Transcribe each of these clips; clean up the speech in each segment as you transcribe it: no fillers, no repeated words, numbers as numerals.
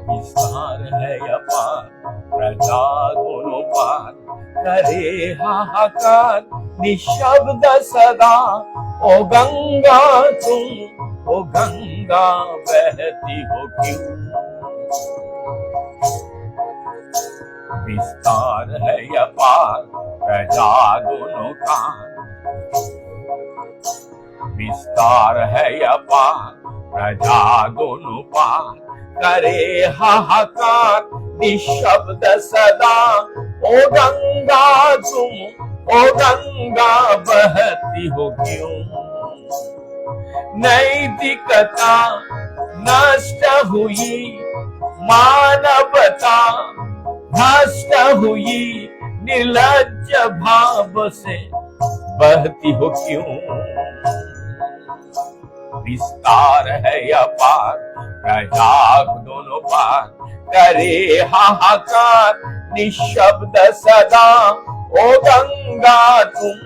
विस्तार है अपार, प्रजा दोनों पार, करे हाहाकार निशब्द सदा। ओ गंगा तुम, ओ गंगा बहती हो क्यों? विस्तार है अपार, प्रजा दोनों पार, विस्तार है अपार, प्रजा दोनों पार, करे हाहाकार निशब्द सदा। ओ गंगा तुम, ओ गंगा बहती हो क्यों? नैतिकता नष्ट हुई, मानवता भ्रष्ट हुई, निर्लज्ज भाव से बहती हो क्यों? विस्तार है अपार, प्रजा दोनों पार, करे हाहाकार निशब्द सदा। ओ गंगा तुम,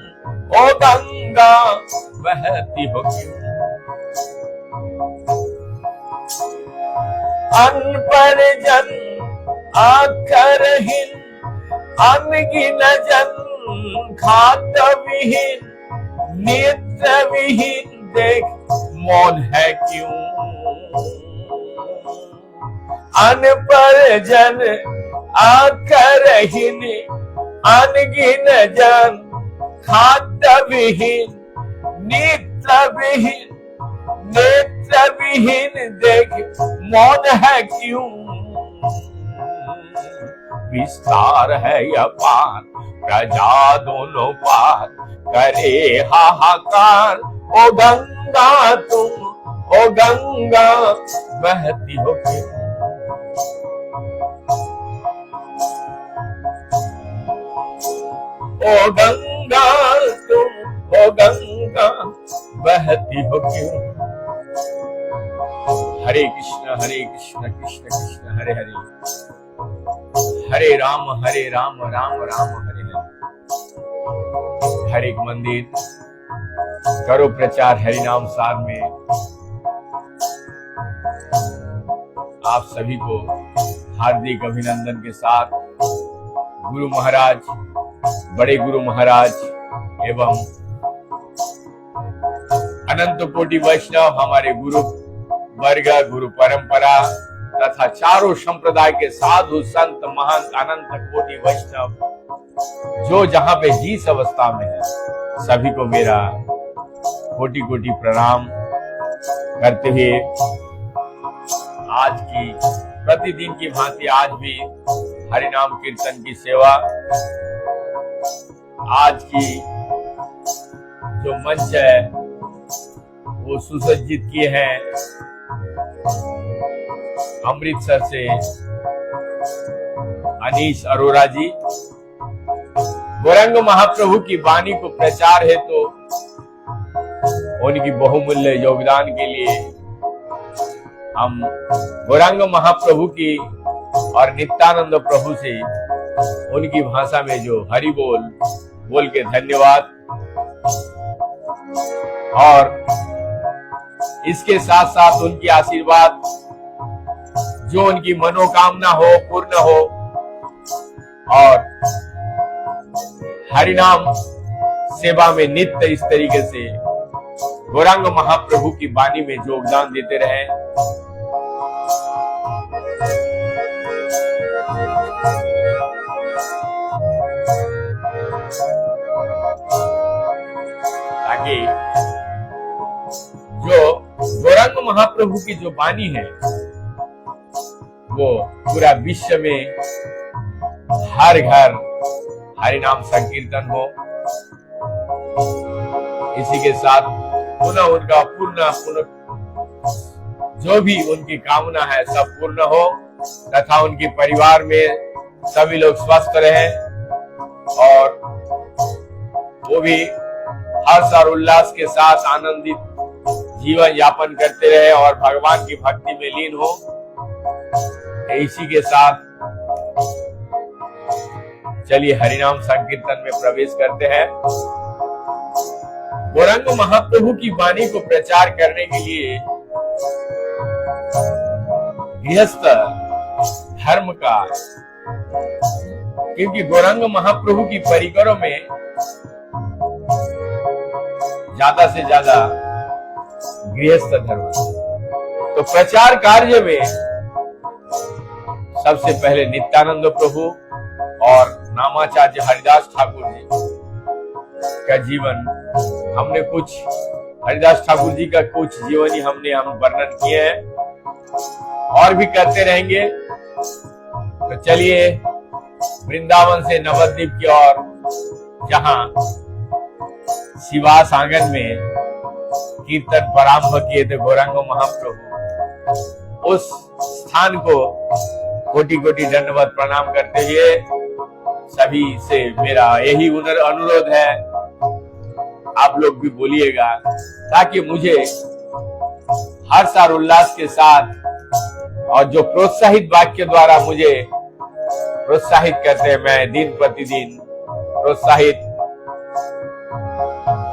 ओ गंगा बहती हो क्यों? अनपढ़ जन अक्षरहीन, अनगिन जन खाद्य विहीन, नेत्र विहीन देख मौन है क्यों? अनपढ़ जन अक्षरहीन, अनगिन जन खाद्य विहीन, नेत्र विहीन, नेत्र विहीन देख मौन है क्यों? विस्तार है अपार, प्रजा दोनों पार, करे हाहाकार। ओ गंगा तुम, ओ गंगा बहती हो क्यों? ओ गंगा तुम, ओ गंगा बहती हो क्यों? हरे कृष्ण कृष्ण कृष्ण हरे हरे, हरे राम राम राम हरे हरे। हर एक मंदिर करो प्रचार हरि नाम सार में। आप सभी को हार्दिक अभिनंदन के साथ गुरु महाराज, बड़े गुरु महाराज एवं अनंत कोटि वैष्णव, हमारे गुरु वर्ग, गुरु परंपरा तथा चारों संप्रदाय के साधु संत महंत अनंत कोटि वैष्णव जो जहां पे जिस अवस्था में है, सभी को मेरा कोटि कोटि प्रणाम करते हुए आज की प्रतिदिन की भांति आज भी हरि नाम कीर्तन की सेवा, आज की जो मंच है वो सुसज्जित किए हैं अमृतसर से अनीश अरोरा जी। गौरांग महाप्रभु की वाणी को प्रचार है तो उनकी बहुमूल्य योगदान के लिए हम गौरांग महाप्रभु की और नित्यानंद प्रभु से उनकी भाषा में जो हरि बोल के धन्यवाद। और इसके साथ साथ उनकी आशीर्वाद, जो उनकी मनोकामना हो पूर्ण हो और हरिनाम सेवा में नित्य इस तरीके से गौरांग महाप्रभु की वाणी में योगदान देते रहे। ताकि जो गौरांग महाप्रभु की जो वाणी है वो पूरा विश्व में हर घर हरि नाम संकीर्तन हो। इसी के साथ पुनः उनका पूर्ण जो भी उनकी कामना है सब पूर्ण हो तथा उनके परिवार में सभी लोग स्वस्थ रहे और वो भी हर्ष और उल्लास के साथ आनंदित जीवन यापन करते रहे और भगवान की भक्ति में लीन हो। इसी के साथ चलिए हरिनाम संकीर्तन में प्रवेश करते हैं। गौरांग महाप्रभु की वाणी को प्रचार करने के लिए गृहस्थ धर्म का, क्योंकि गौरांग महाप्रभु की परिकरों में ज्यादा से ज्यादा गृहस्थ धर्म, तो प्रचार कार्य में सबसे पहले नित्यानंद प्रभु और नामाचार्य हरिदास ठाकुर जी का जीवन हमने कुछ, हरिदास ठाकुर जी का कुछ जीवनी हमने वर्णन किए हैं और भी करते रहेंगे। तो चलिए वृंदावन से नवद्वीप की ओर, जहां शिवास आंगन में कीर्तन प्रारंभ किए थे गौरांग महाप्रभु, उस स्थान को कोटि कोटि दंडवत प्रणाम करते हुए सभी से मेरा यही अनुरोध है, आप लोग भी बोलिएगा, ताकि मुझे हर्ष और उल्लास के साथ और जो प्रोत्साहित वाक्य द्वारा मुझे प्रोत्साहित करते हैं, मैं दिन प्रतिदिन प्रोत्साहित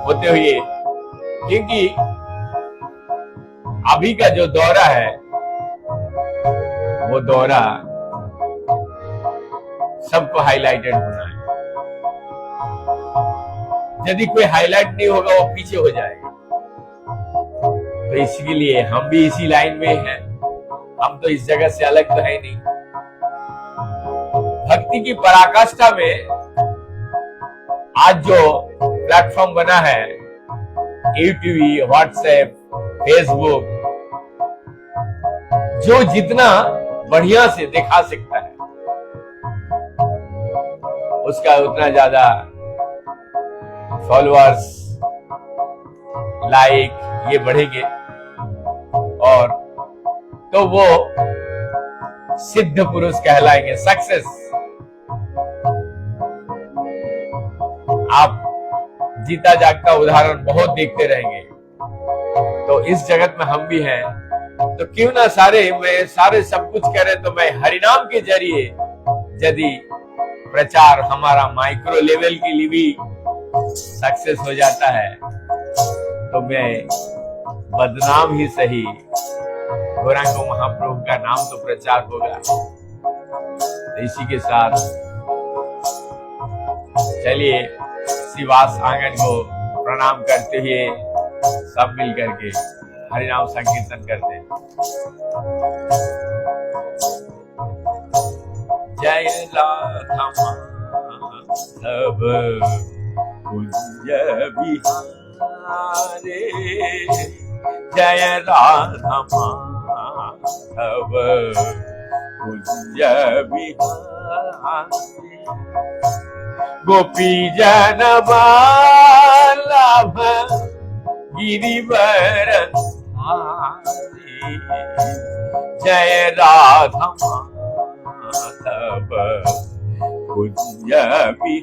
होते हुए, क्योंकि अभी का जो दौरा है वो दौरा सबको हाईलाइटेड होना है। यदि कोई हाईलाइट नहीं होगा वो पीछे हो जाएगा। तो इसलिए हम भी इसी लाइन में हैं, हम तो इस जगह से अलग तो है नहीं। भक्ति की पराकाष्ठा में आज जो प्लेटफॉर्म बना है, यूट्यूब, व्हाट्सएप, फेसबुक, जो जितना बढ़िया से दिखा सकता है उसका उतना ज्यादा फॉलोअर्स, लाइक ये बढ़ेंगे, और तो वो सिद्ध पुरुष कहलाएंगे, सक्सेस। आप जीता जागता उदाहरण बहुत देखते रहेंगे। तो इस जगत में हम भी हैं, तो क्यों ना मैं सारे सब कुछ करें, तो मैं हरिनाम के जरिए यदि प्रचार हमारा माइक्रो लेवल के लिए भी सक्सेस हो जाता है, तो मैं बदनाम ही सही, गौरांग महाप्रभु का नाम तो प्रचार होगा। इसी के साथ चलिए शिवास आंगन को प्रणाम करते हुए सब मिल करके हरिनाम संकीर्तन करते हैं। जय राधा माधव कुंज बिहारे, जय राधा माधव कुंज बिहारे, गोपी जन वल्लभ गिरिवर धारी, जय राधा माधव कुंज बिहारी,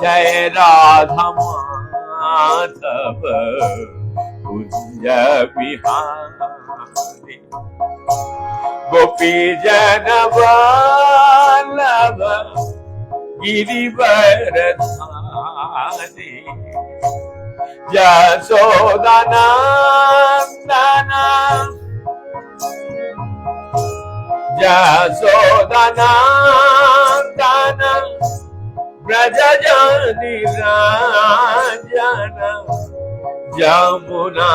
जय राधा माधव कुंज बिहारी, गोपी जन वल्लभ गिरिवर धारी, यशोदा नंदन, यशोदा नंदन ब्रज जनि रंजन, जमुना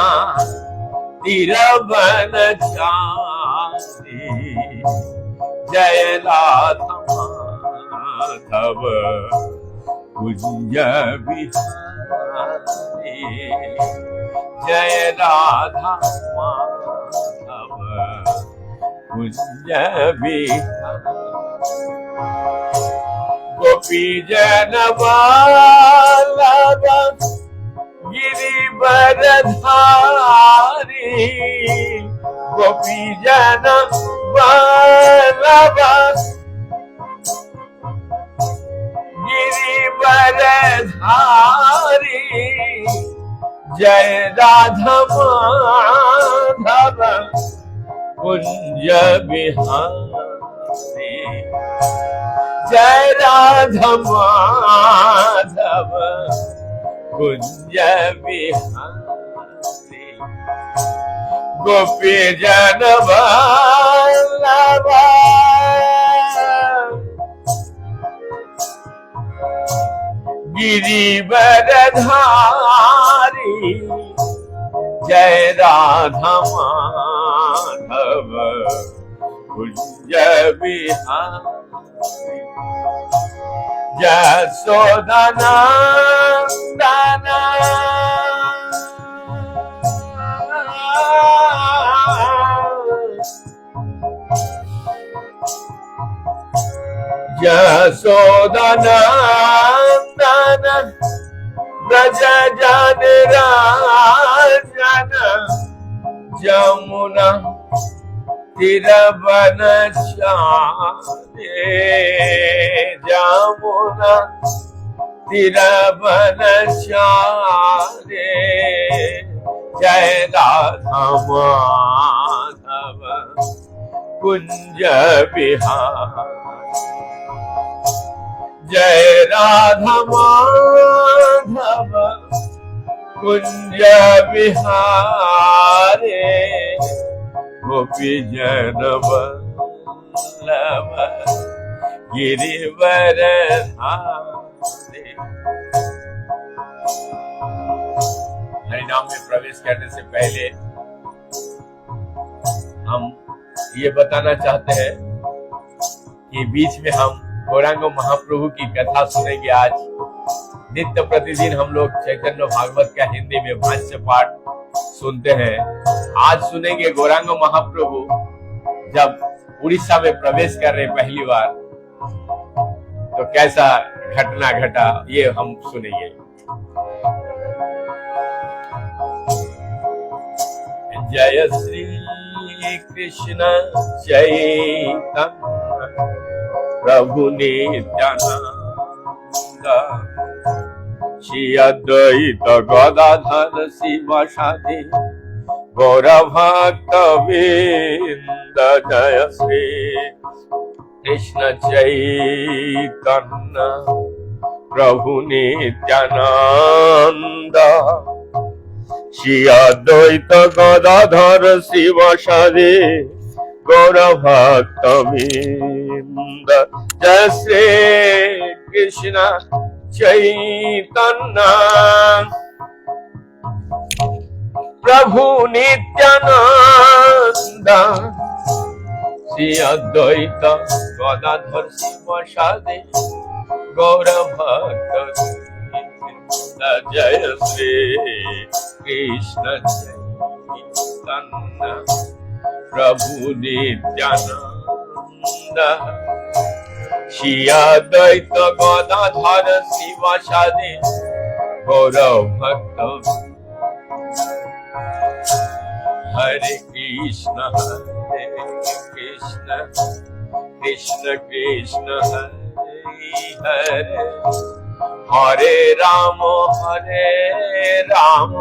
तीरवनचारी, जय राधा माधव कुंज बिहारी, जय राधा माधव कुंज बिहारी, गोपी जन वल्लभ गिरिवर धारी, गोपी जन वल्लभ गिरिवर धारी, जय राधा माधव कुंज बिहारी, जय राधा माधव कुंज बिहारी गोपी जन वल्लभ गिरिवरधारी जय राधा माधव कुंज बिहारी यशोदानंदन यशोदानंदन ब्रज जन राजन जमुना तिरवन चारे जमुना तिरवन चारे जय राधा माधव कुंज बिहारी जय राधा माधव कुंज बिहारी गोपी जन वल्लभ गिरिवरधारी। हरिनाम में प्रवेश करने से पहले हम ये बताना चाहते हैं कि बीच में हम गौरांग महाप्रभु की कथा सुनेंगे। आज नित्य प्रतिदिन हम लोग चैतन्य भागवत का हिंदी में भाष्य पाठ सुनते हैं। आज सुनेंगे गौरांग महाप्रभु जब उड़ीसा में प्रवेश कर रहे पहली बार, तो कैसा घटना घटा ये हम सुनेंगे। जय श्री कृष्ण चैतन्य प्रभु नित्यानंद श्री अद्वैत गदाधर शिवासादि गौर भक्त वृंद जय श्री कृष्ण चैतन्य प्रभु नित्यानंद श्री अद्वैत गदाधर शिवासादि गौर भक्त वृंद जय श्री कृष्ण चैतन्य प्रभु नित्यानंद श्री अद्वैत गदाधर शिवासादि गौर भक्त जय श्री कृष्ण चैतन्य प्रभु नित्यानंद श्री अद्वैत गदाधर शिवासादि गौर भक्त हरे कृष्ण कृष्ण कृष्ण हरे हरे राम राम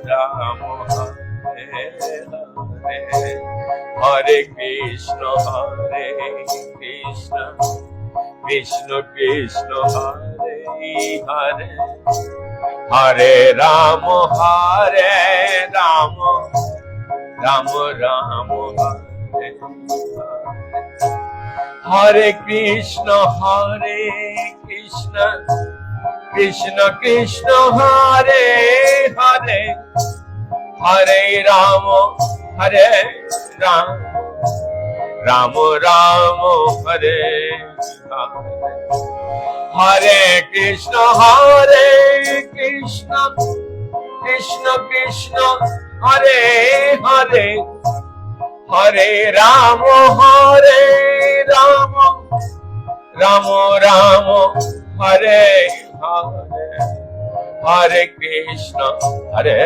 राम हरे हरे हरे कृष्ण कृष्ण कृष्ण हरे हरे हरे राम राम राम हरे हरे कृष्ण कृष्ण कृष्ण हरे हरे हरे राम राम राम हरे हरे हरे कृष्ण कृष्ण हरे हरे हरे राम राम हरे हरे हरे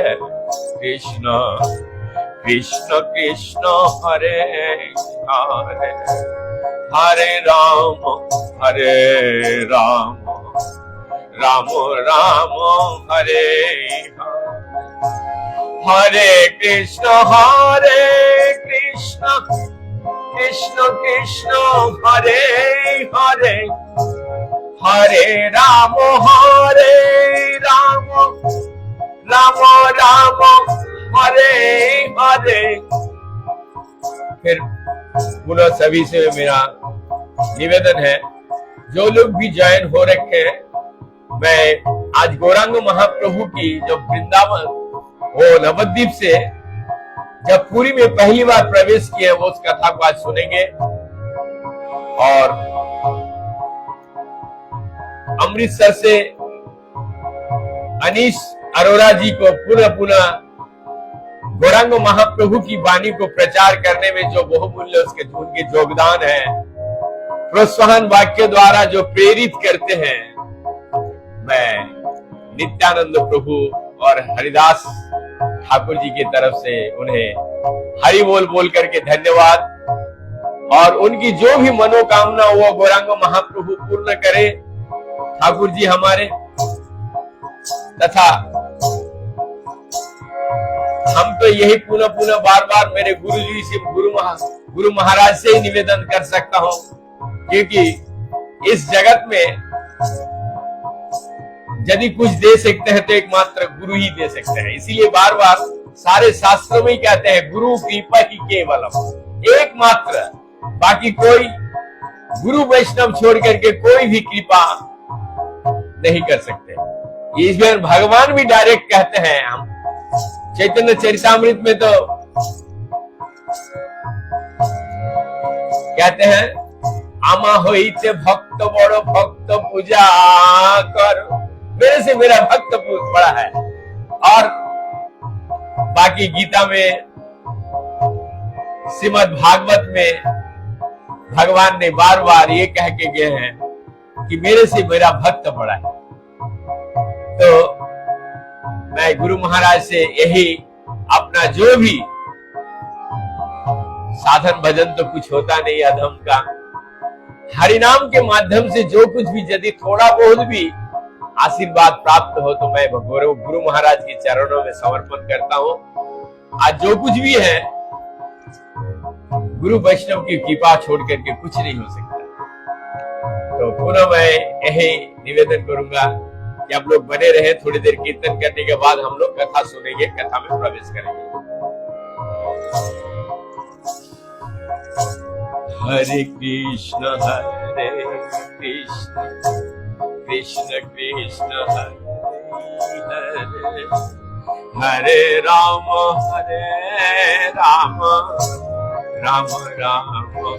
कृष्ण कृष्ण हरे हरे हरे राम राम हरे हरे हरे कृष्ण कृष्ण कृष्ण हरे हरे हरे राम राम राम हरे हरे। फिर पुनः सभी से मेरा निवेदन है, जो लोग भी जॉइन हो रखे हैं, मैं आज गौरांग महाप्रभु की जो वृंदावन वो नवद्वीप से जब पुरी में पहली बार प्रवेश किए वो उस कथा को आज सुनेंगे। और अमृतसर से अनीश अरोड़ा जी को पुनः गौरांग महाप्रभु की वाणी को प्रचार करने में जो बहुमूल्य उनके योगदान है, प्रोत्साहन वाक्य द्वारा जो प्रेरित करते हैं, मैं नित्यानंद प्रभु और हरिदास ठाकुर जी की तरफ से उन्हें हरि बोल करके धन्यवाद। और उनकी जो भी मनोकामना वो गौरांग महाप्रभु पूर्ण करे ठाकुर जी हमारे। तथा हम तो यही पुनः बार मेरे गुरु जी से गुरु महाराज से ही निवेदन कर सकता हूं, क्योंकि इस जगत में यदि कुछ दे सकते हैं तो एकमात्र गुरु ही दे सकते हैं। इसीलिए बार सारे शास्त्रों में ही कहते हैं गुरु कृपा ही केवलम, एकमात्र, बाकी कोई गुरु वैष्णव छोड़ करके कोई भी कृपा नहीं कर सकते। ईश्वर भगवान भी डायरेक्ट कहते हैं, हम चैतन्य चरितामृत में तो कहते हैं, आमा होइते भक्त बड़ो भक्त पूजा कर, मेरे से मेरा भक्त बड़ा है। और बाकी गीता में, श्रीमद् भागवत में भगवान ने बार ये कह के गए हैं कि मेरे से मेरा भक्त बड़ा है। तो मैं गुरु महाराज से यही अपना जो भी साधन भजन तो कुछ होता नहीं अधम का, हरिनाम के माध्यम से जो कुछ भी यदि थोड़ा बहुत भी आशीर्वाद प्राप्त हो तो मैं गुरु महाराज के चरणों में समर्पण करता हूं। आज जो कुछ भी है गुरु वैष्णव की कृपा छोड़ करके कुछ नहीं हो सकता। तो पुनः मैं यही निवेदन करूंगा कि आप लोग बने रहे। थोड़ी देर कीर्तन करने के बाद हम लोग कथा सुनेंगे, कथा में प्रवेश करेंगे। हरे कृष्ण कृष्ण कृष्ण हरे हरे राम राम राम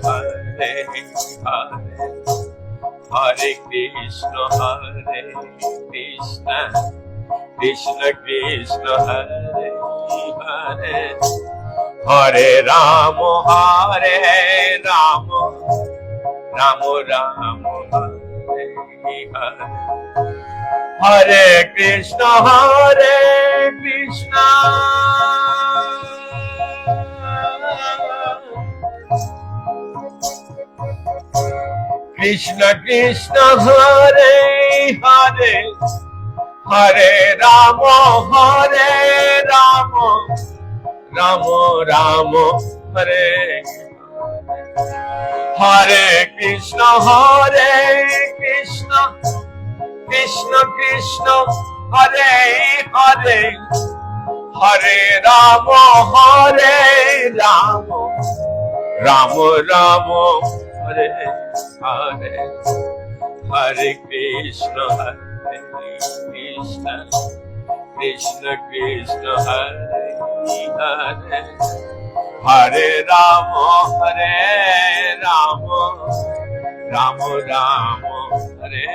हरे हरे हरे कृष्ण कृष्ण कृष्ण हरे हरे हरे राम राम राम हरे हरे हरे कृष्ण कृष्ण कृष्ण हरे हरे हरे राम राम हरे हरे कृष्ण कृष्ण कृष्ण हरे हरे हरे राम राम हरे हरे हरे कृष्ण कृष्ण कृष्ण हरे हरे हरे राम राम हरे।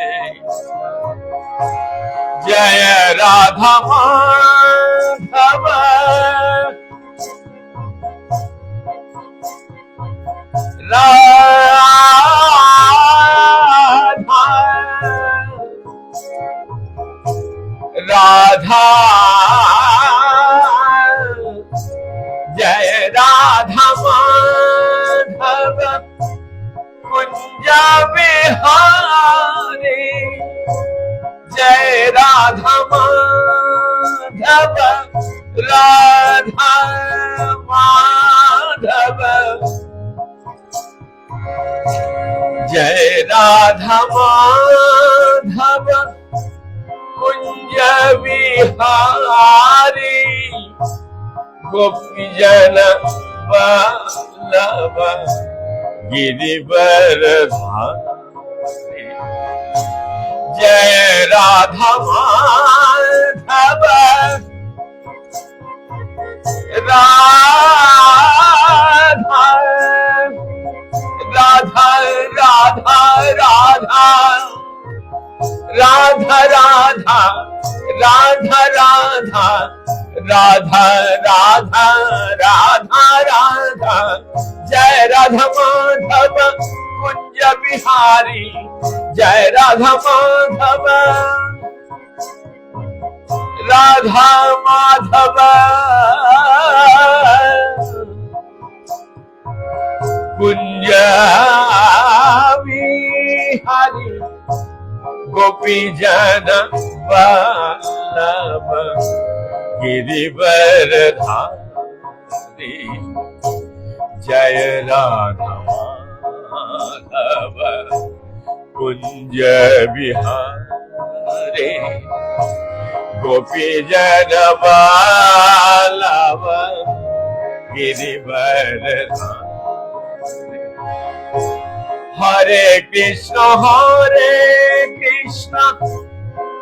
जय राधा माधव राधा राधा जय राधा माधव कुंज बिहारी जय राधा माधव राधा माधव जय राधा माधव कुंज विहारी गोपी जन वल्लभ गिरिवरधारी। जय राधा माधव राधा राधा राधा राधा राधा राधा राधा राधा राधा राधा राधा राधा। जय राधा माधव कुंज बिहारी जय राधा माधव राधा माधव कुंज बिहारी गोपी जन वल्लभ गिरिवरधारी। जय राधा माधव कुंज बिहारी गोपी जन वल्लभ गिरिवरधारी। हरे कृष्ण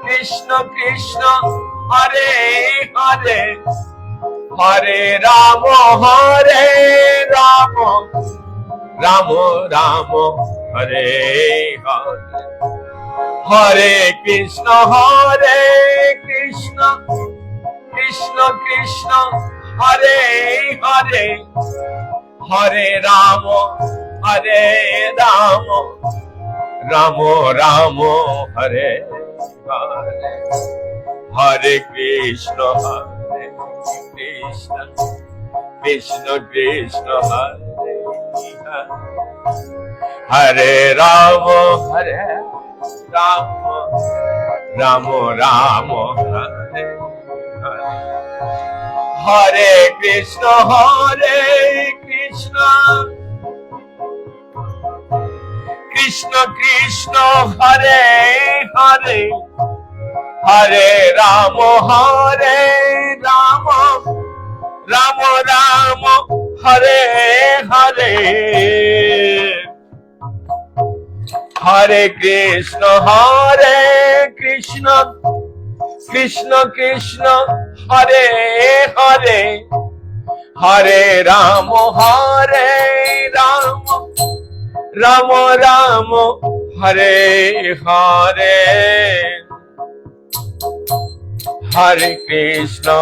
कृष्ण कृष्ण हरे हरे हरे राम राम राम हरे हरे। हरे कृष्ण कृष्ण कृष्ण हरे हरे हरे राम राम राम हरे हरे। हरे कृष्ण कृष्ण कृष्ण हरे हरे राम राम राम हरे हरे। हरे कृष्ण कृष्ण कृष्ण हरे हरे हरे राम राम हरे हरे। हरे कृष्ण कृष्ण कृष्ण हरे हरे हरे राम राम हरे हरे। हरे कृष्ण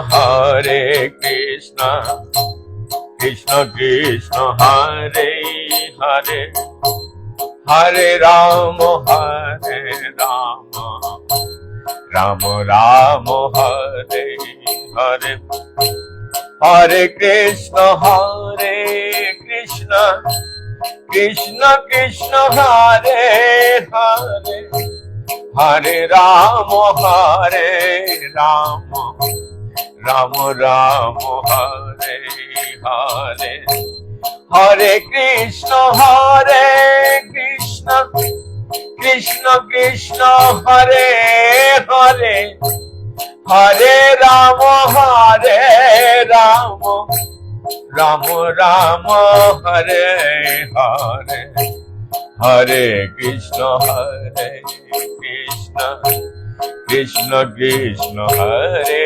कृष्ण कृष्ण हरे हरे हरे राम राम हरे हरे। हरे कृष्ण कृष्ण कृष्ण हरे हरे हरे राम राम हरे हरे। हरे कृष्ण कृष्ण कृष्ण हरे हरे हरे राम राम हरे हरे। हरे कृष्ण कृष्ण कृष्ण हरे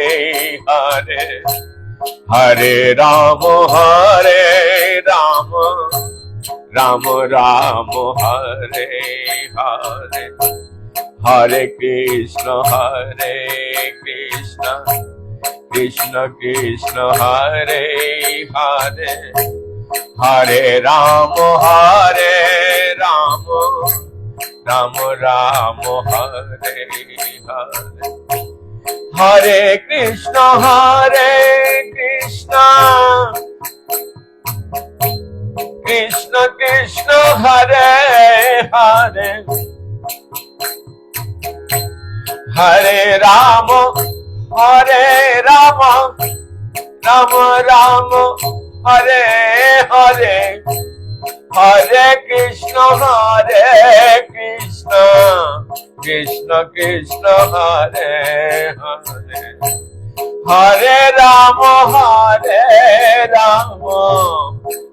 हरे हरे राम राम हरे हरे। हरे कृष्ण कृष्ण कृष्ण हरे हरे हरे राम राम हरे हरे। हरे Krishna Krishna Krishna Hare Hare Hare Ram Ram Hare Hare. Hare Krishna, Krishna Krishna, Hare Hare, Hare Rama,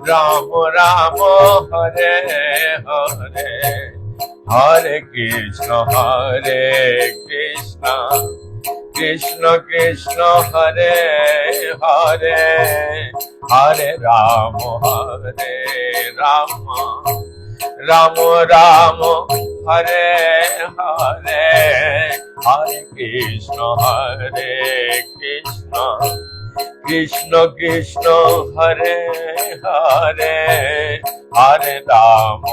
Rama Rama, Hare Hare, Hare Krishna, Krishna Krishna, Hare Hare, Hare Rama, Rama Rama, Hare Hare, Hare Krishna, Krishna Krishna, Hare Hare, Hare Rama,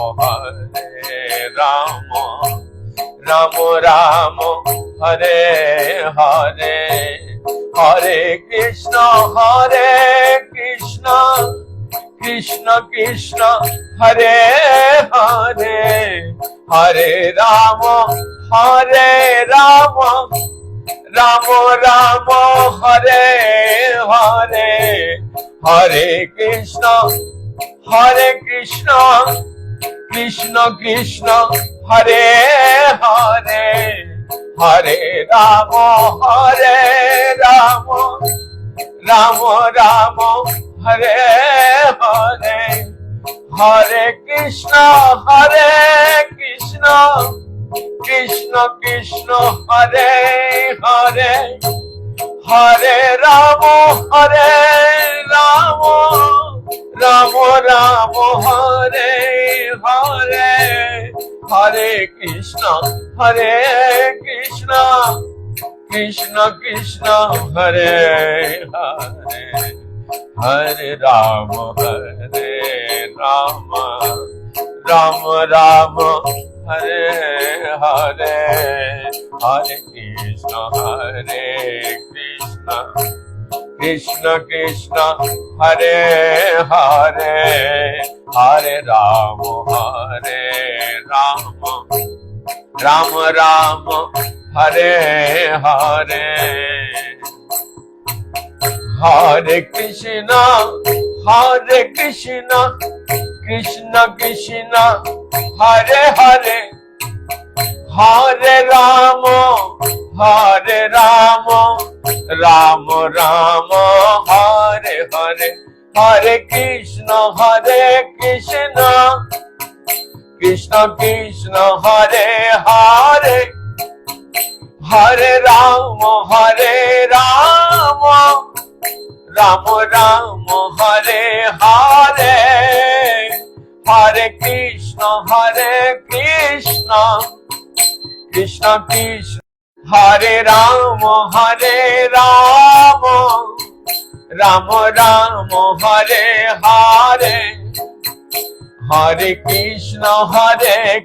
Rama Rama, Hare Hare, Hare Krishna, Krishna Krishna, Hare Hare, Hare Rama, Rama Rama, Hare Hare, Hare Krishna, Krishna Krishna, Hare Hare, Hare Rama, Rama Rama, Hare Hare, Hare Krishna, Krishna Krishna, Hare Hare, Hare Rama, Rama Rama, Hare Hare, Hare Krishna, Krishna Krishna, Hare Hare, Hare Rama, Rama Rama, Hare Hare, Hare Krishna, Krishna Krishna, Hare Hare, Hare Rama, Rama Rama, Hare Hare, Hare Krishna, Krishna Krishna, Hare Hare, Hare Rama, Rama Rama, Hare Hare, Hare Krishna, Krishna Krishna, Hare Hare, Hare Rama, Rama Rama, Hare Hare, Hare Krishna, Krishna Krishna, Hare Rama, Rama Rama, Hare Hare, Hare Krishna, Hare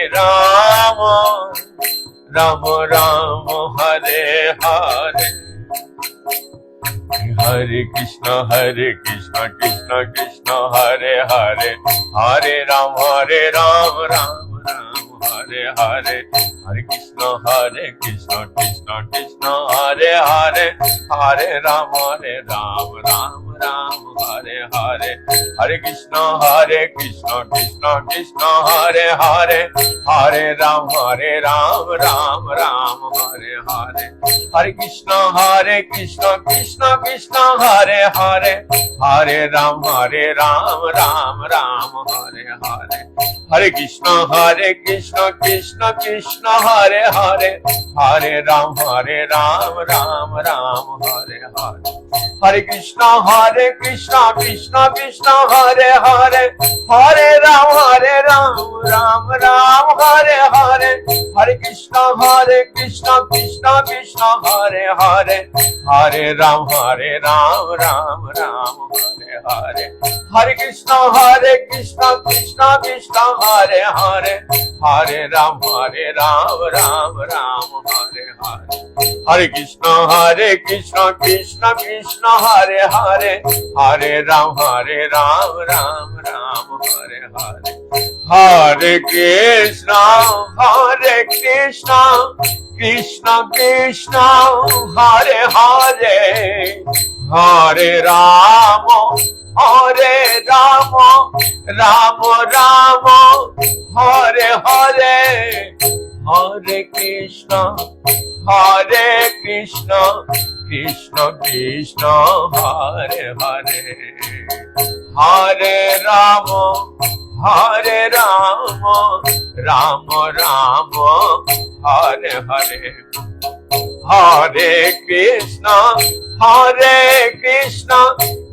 Rama, Rama Rama, Hare Hare, Hare Krishna, Krishna Krishna, Hare Hare, Hare Rama, Rama Hare Hare, Hare Krishna, Krishna Krishna, Hare Hare, Hare Rama, Rama Hare Hare, Hare Krishna, Krishna Krishna, Hare Hare, Hare Rama, Rama Hare Hare, Hare Krishna, Krishna Krishna, Hare Hare, Hare Rama, Rama Hare Hare, Hare Krishna, Krishna Krishna, Hare Hare, Hare Rama, Rama Hare Hare, Hare Krishna, Krishna Krishna, Hare Hare, Hare Rama, Rama Hare Hare, Hare Krishna, Krishna Krishna, Hare Hare, Hare Rama, Rama Hare Hare, Hare Krishna, Krishna Krishna, Hare Hare, Hare Rama, Rama Hare Hare, Hare Krishna, Krishna Krishna, Hare Hare, Hare Rama, Rama Hare Hare, Hare Krishna, Krishna Krishna, Hare Hare, हरे राम राम राम हरे हरे, हरे कृष्ण कृष्ण कृष्ण हरे हरे, हरे राम राम राम हरे हरे, हरे कृष्ण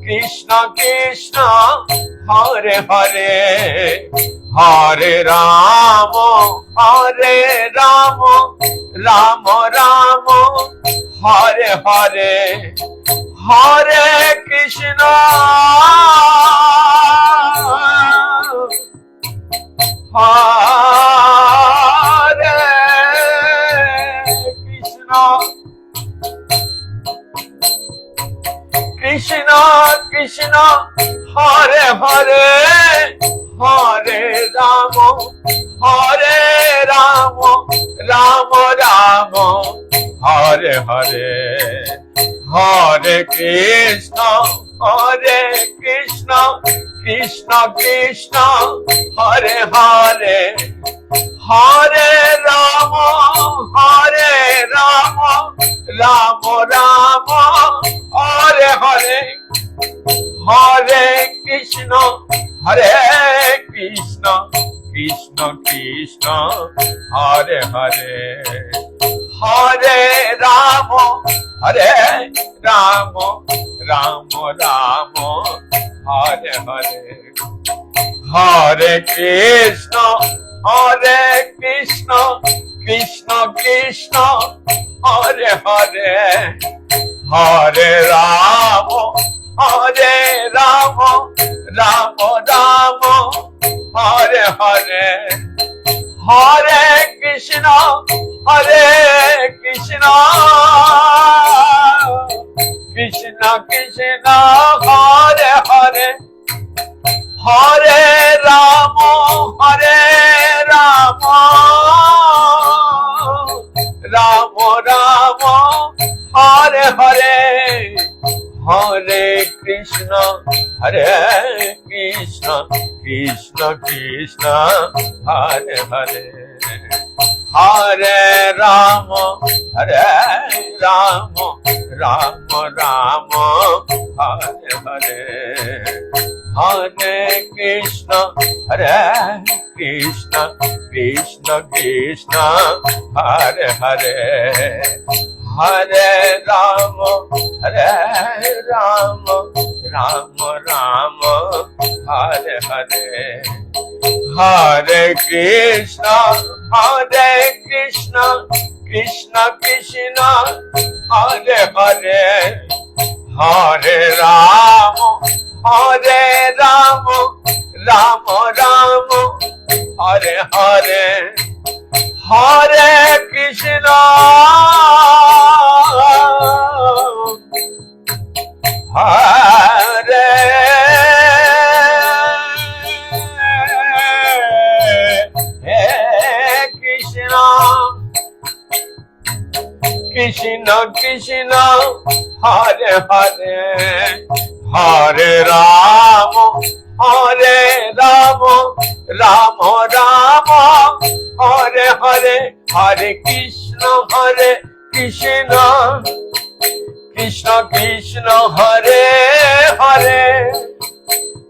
कृष्ण कृष्ण हरे हरे, हरे राम राम राम हरे हरे, हरे कृष्ण कृष्ण कृष्ण हरे हरे, हरे राम राम राम हरे हरे, हरे कृष्ण कृष्ण कृष्ण हरे हरे, हरे राम राम राम हरे हरे, हरे कृष्ण कृष्ण कृष्ण हरे हरे, हरे राम राम राम हरे हरे, हरे कृष्ण कृष्ण कृष्ण हरे हरे, हरे राम राम राम हरे हरे, हरे कृष्ण कृष्ण हरे हरे, हरे राम राम राम हरे हरे, हरे कृष्ण कृष्ण कृष्ण हरे हरे, हरे राम राम हरे हरे, हरे कृष्ण कृष्ण हरे हरे, हरे राम राम हरे हरे, हरे कृष्ण कृष्ण हरे हरे, हरे राम राम हरे हरे, हरे कृष्ण हरे कृष्ण हरे हरे,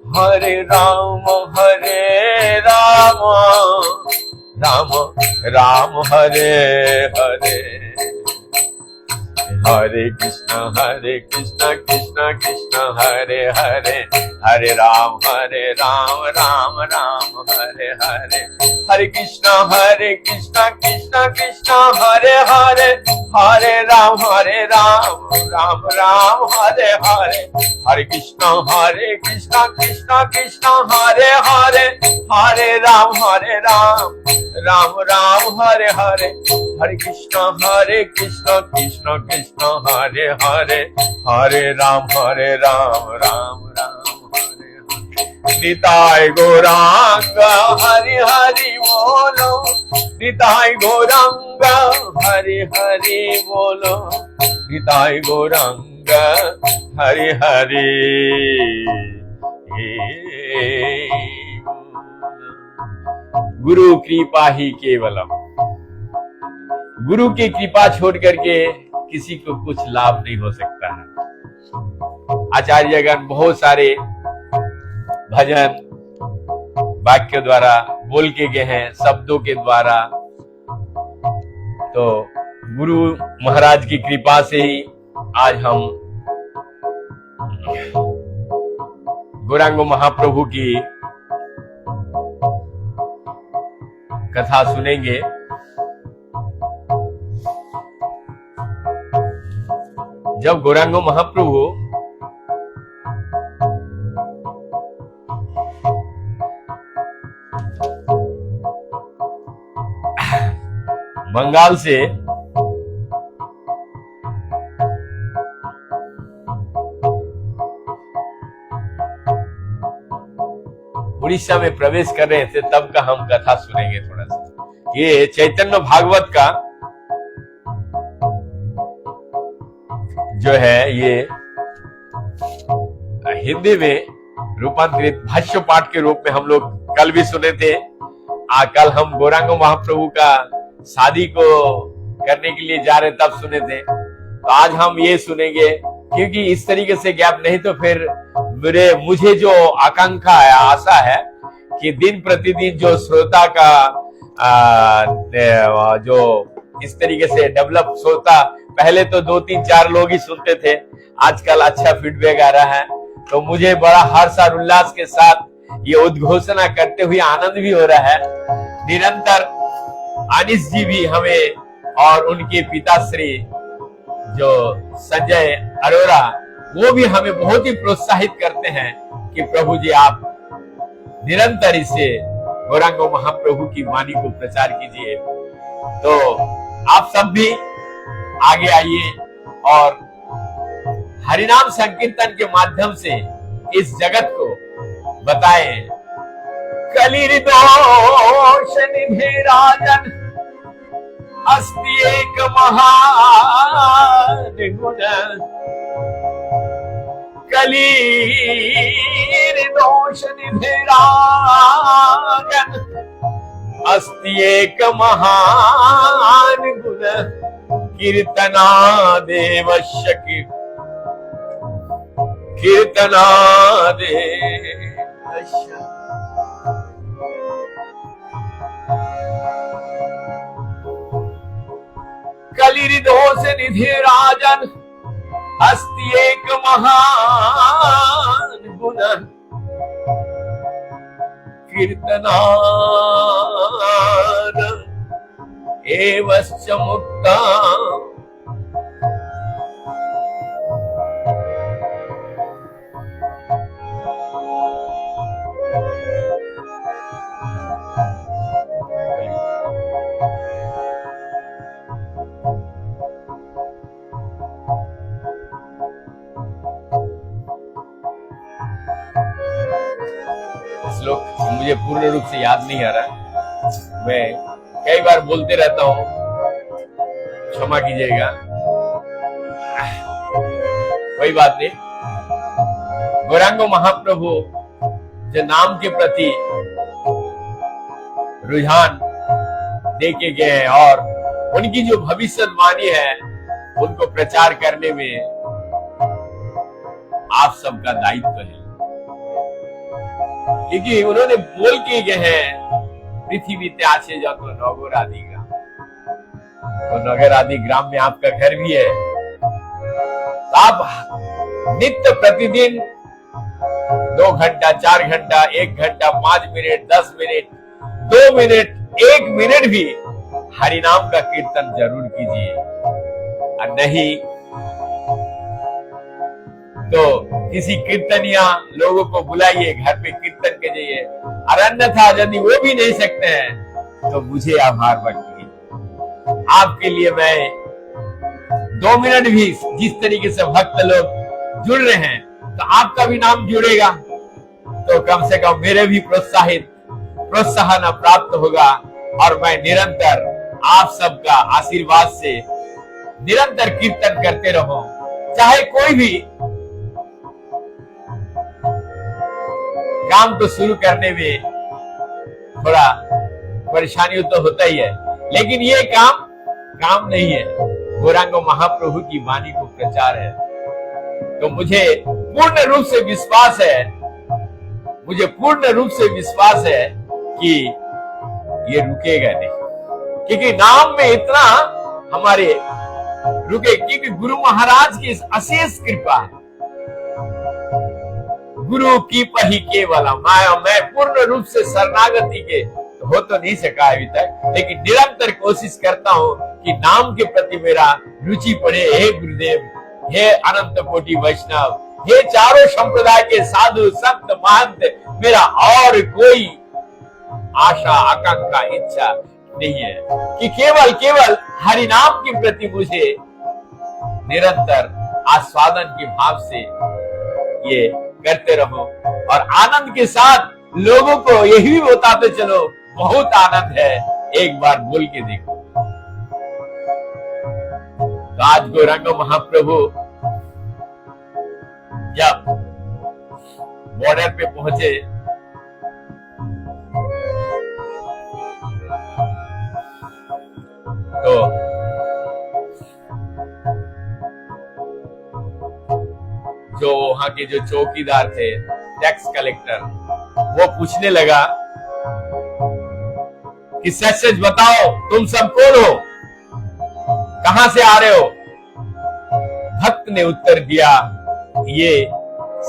हरे राम राम हरे हरे, हरे कृष्ण कृष्ण हरे हरे, हरे राम राम हरे हरे, हरे कृष्ण कृष्ण हरे हरे, हरे राम राम हरे हरे, हरे कृष्ण कृष्ण हरे हरे, हरे राम राम हरे हरे, हरे कृष्ण कृष्ण हरे हरे, हरे राम राम हरे हरे, हरे कृष्ण कृष्ण हरे हरे, हरे राम राम हरे हरे, निताय गौरांग हरि हरि बोलो, निताय गौरांग हरि हरि बोलो, निताय गौरांग हरि हरि। गुरु कृपा ही केवलम। गुरु की कृपा छोड़ करके किसी को कुछ लाभ नहीं हो सकता है। आचार्यगण बहुत सारे भजन वाक्य द्वारा बोल के गए हैं, शब्दों के द्वारा। तो गुरु महाराज की कृपा से ही आज हम गौरांग महाप्रभु की कथा सुनेंगे। जब गौरांग महाप्रभु बंगाल से उड़ीसा में प्रवेश कर रहे थे, तब का हम कथा सुनेंगे थोड़ा सा। ये चैतन्य भागवत का जो है ये हिंदी में रूपांतरित भाष्य पाठ के रूप में हम लोग कल भी सुने थे। कल हम गौरांग महाप्रभु का शादी को करने के लिए जा रहे तब सुने थे। तो आज हम ये सुनेंगे, क्योंकि इस तरीके से गैप नहीं तो फिर मुझे जो आकांक्षा है, आशा है कि दिन प्रतिदिन जो श्रोता का जो इस तरीके से डेवलप श्रोता, पहले तो 2-3-4 लोग ही सुनते थे, आजकल अच्छा फीडबैक आ रहा है। तो मुझे बड़ा हर्ष और उल्लास के साथ ये उद्घोषणा करते हुए आनंद भी हो रहा है। निरंतर अनिश जी भी हमें और उनके पिताश्री जो संजय अरोरा, वो भी हमें बहुत ही प्रोत्साहित करते हैं कि प्रभु जी आप निरंतर इसे गौरांग महाप्रभु की वाणी को प्रचार कीजिए। तो आप सब भी आगे आइए और हरिनाम संकीर्तन के माध्यम से इस जगत को बताएं। कलिर्दोष निधे राजन अस्ति एक महान गुण। कलिर्दोष निधे राजन अस्ति एक महान गुण। कीर्तना देवस्य कीर्तना देवस्य। कलिर्दोष निधि राजन अस्ति एक महान गुण। कीर्तनाद एवश्च मुक्ता। श्लोक मुझे पूर्ण रूप से याद नहीं आ रहा, मैं कई बार बोलते रहता हूं, क्षमा कीजिएगा, कोई बात नहीं। गौरांग महाप्रभु जो नाम के प्रति रुझान देके गए हैं और उनकी जो भविष्यवाणी है उनको प्रचार करने में आप सबका दायित्व है, क्योंकि उन्होंने बोल के गए हैं पृथ्वी त्याचे जातो नगर आदि ग्राम। तो नगर आदि ग्राम में आपका घर भी है। तो आप नित्य प्रतिदिन 2 घंटा, 4 घंटा, 1 घंटा, 5 मिनट, 10 मिनट, 2 मिनट, 1 मिनट भी हरिनाम का कीर्तन जरूर कीजिए। और नहीं तो किसी कीर्तनिया लोगों को बुलाइए, घर पे कीर्तन कीजिए। और अन्यथा यदि वो भी नहीं सकते हैं तो मुझे आभार व्यक्त कीजिए। आपके लिए मैं 2 मिनट भी, जिस तरीके से भक्त लोग जुड़ रहे हैं तो आपका भी नाम जुड़ेगा, तो कम से कम मेरे भी प्रोत्साहन प्राप्त होगा। और मैं निरंतर आप सबका आशीर्वाद से निरंतर कीर्तन करते रहूं चाहे कोई भी काम तो शुरू करने में थोड़ा परेशानी तो होता ही है, लेकिन ये काम नहीं है, गौरांग महाप्रभु की वाणी को प्रचार है। तो मुझे पूर्ण रूप से विश्वास है कि ये रुकेगा नहीं, क्योंकि नाम में इतना हमारे रुके, क्योंकि गुरु महाराज की अशेष कृपा है। गुरु की पही केवल मैं पूर्ण रूप से शरणागति के हो तो नहीं सका अभी तक, लेकिन निरंतर कोशिश करता हूँ कि नाम के प्रति मेरा रुचि पड़े। हे गुरुदेव, हे अनंत कोटि वैष्णव, हे चारों संप्रदाय के साधु संत महंत, मेरा और कोई आशा आकांक्षा इच्छा नहीं है कि केवल हरि नाम के प्रति मुझे निरंतर आस्वादन के भाव से ये करते रहो और आनंद के साथ लोगों को यही भी बताते चलो बहुत आनंद है, एक बार बोल के देखो। तो आज गौरांग महाप्रभु जब बॉर्डर पे पहुंचे तो जो वहां के जो चौकीदार थे, टैक्स कलेक्टर, वो पूछने लगा कि सच बताओ तुम सब कौन हो, कहां से आ रहे हो? भक्त ने उत्तर दिया, ये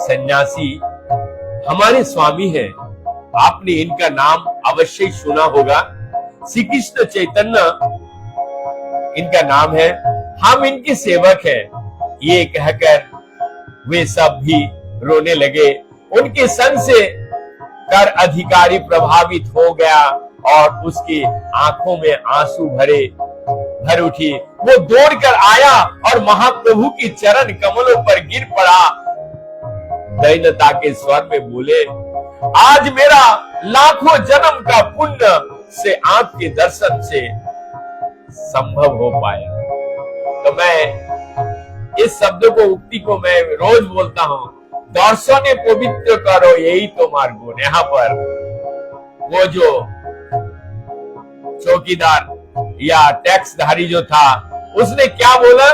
सन्यासी हमारे स्वामी हैं, आपने इनका नाम अवश्य ही सुना होगा, श्री कृष्ण चैतन्य इनका नाम है, हम इनके सेवक हैं। ये कहकर वे सब भी रोने लगे। उनके संग से कर अधिकारी प्रभावित हो गया और उसकी आंखों में आंसू भर उठी। वो दौड़कर आया और महाप्रभु की चरण कमलों पर गिर पड़ा। दैन्यता के स्वर में बोले, आज मेरा लाखों जन्म का पुण्य से आपके दर्शन से संभव हो पाया। तो मैं इस शब्द को, उक्ति को मैं रोज बोलता हूँ, दर्शने पवित्र करो यही तुम्हारा गुण। यहाँ पर वो जो चौकीदार या टैक्सधारी जो था, उसने क्या बोला?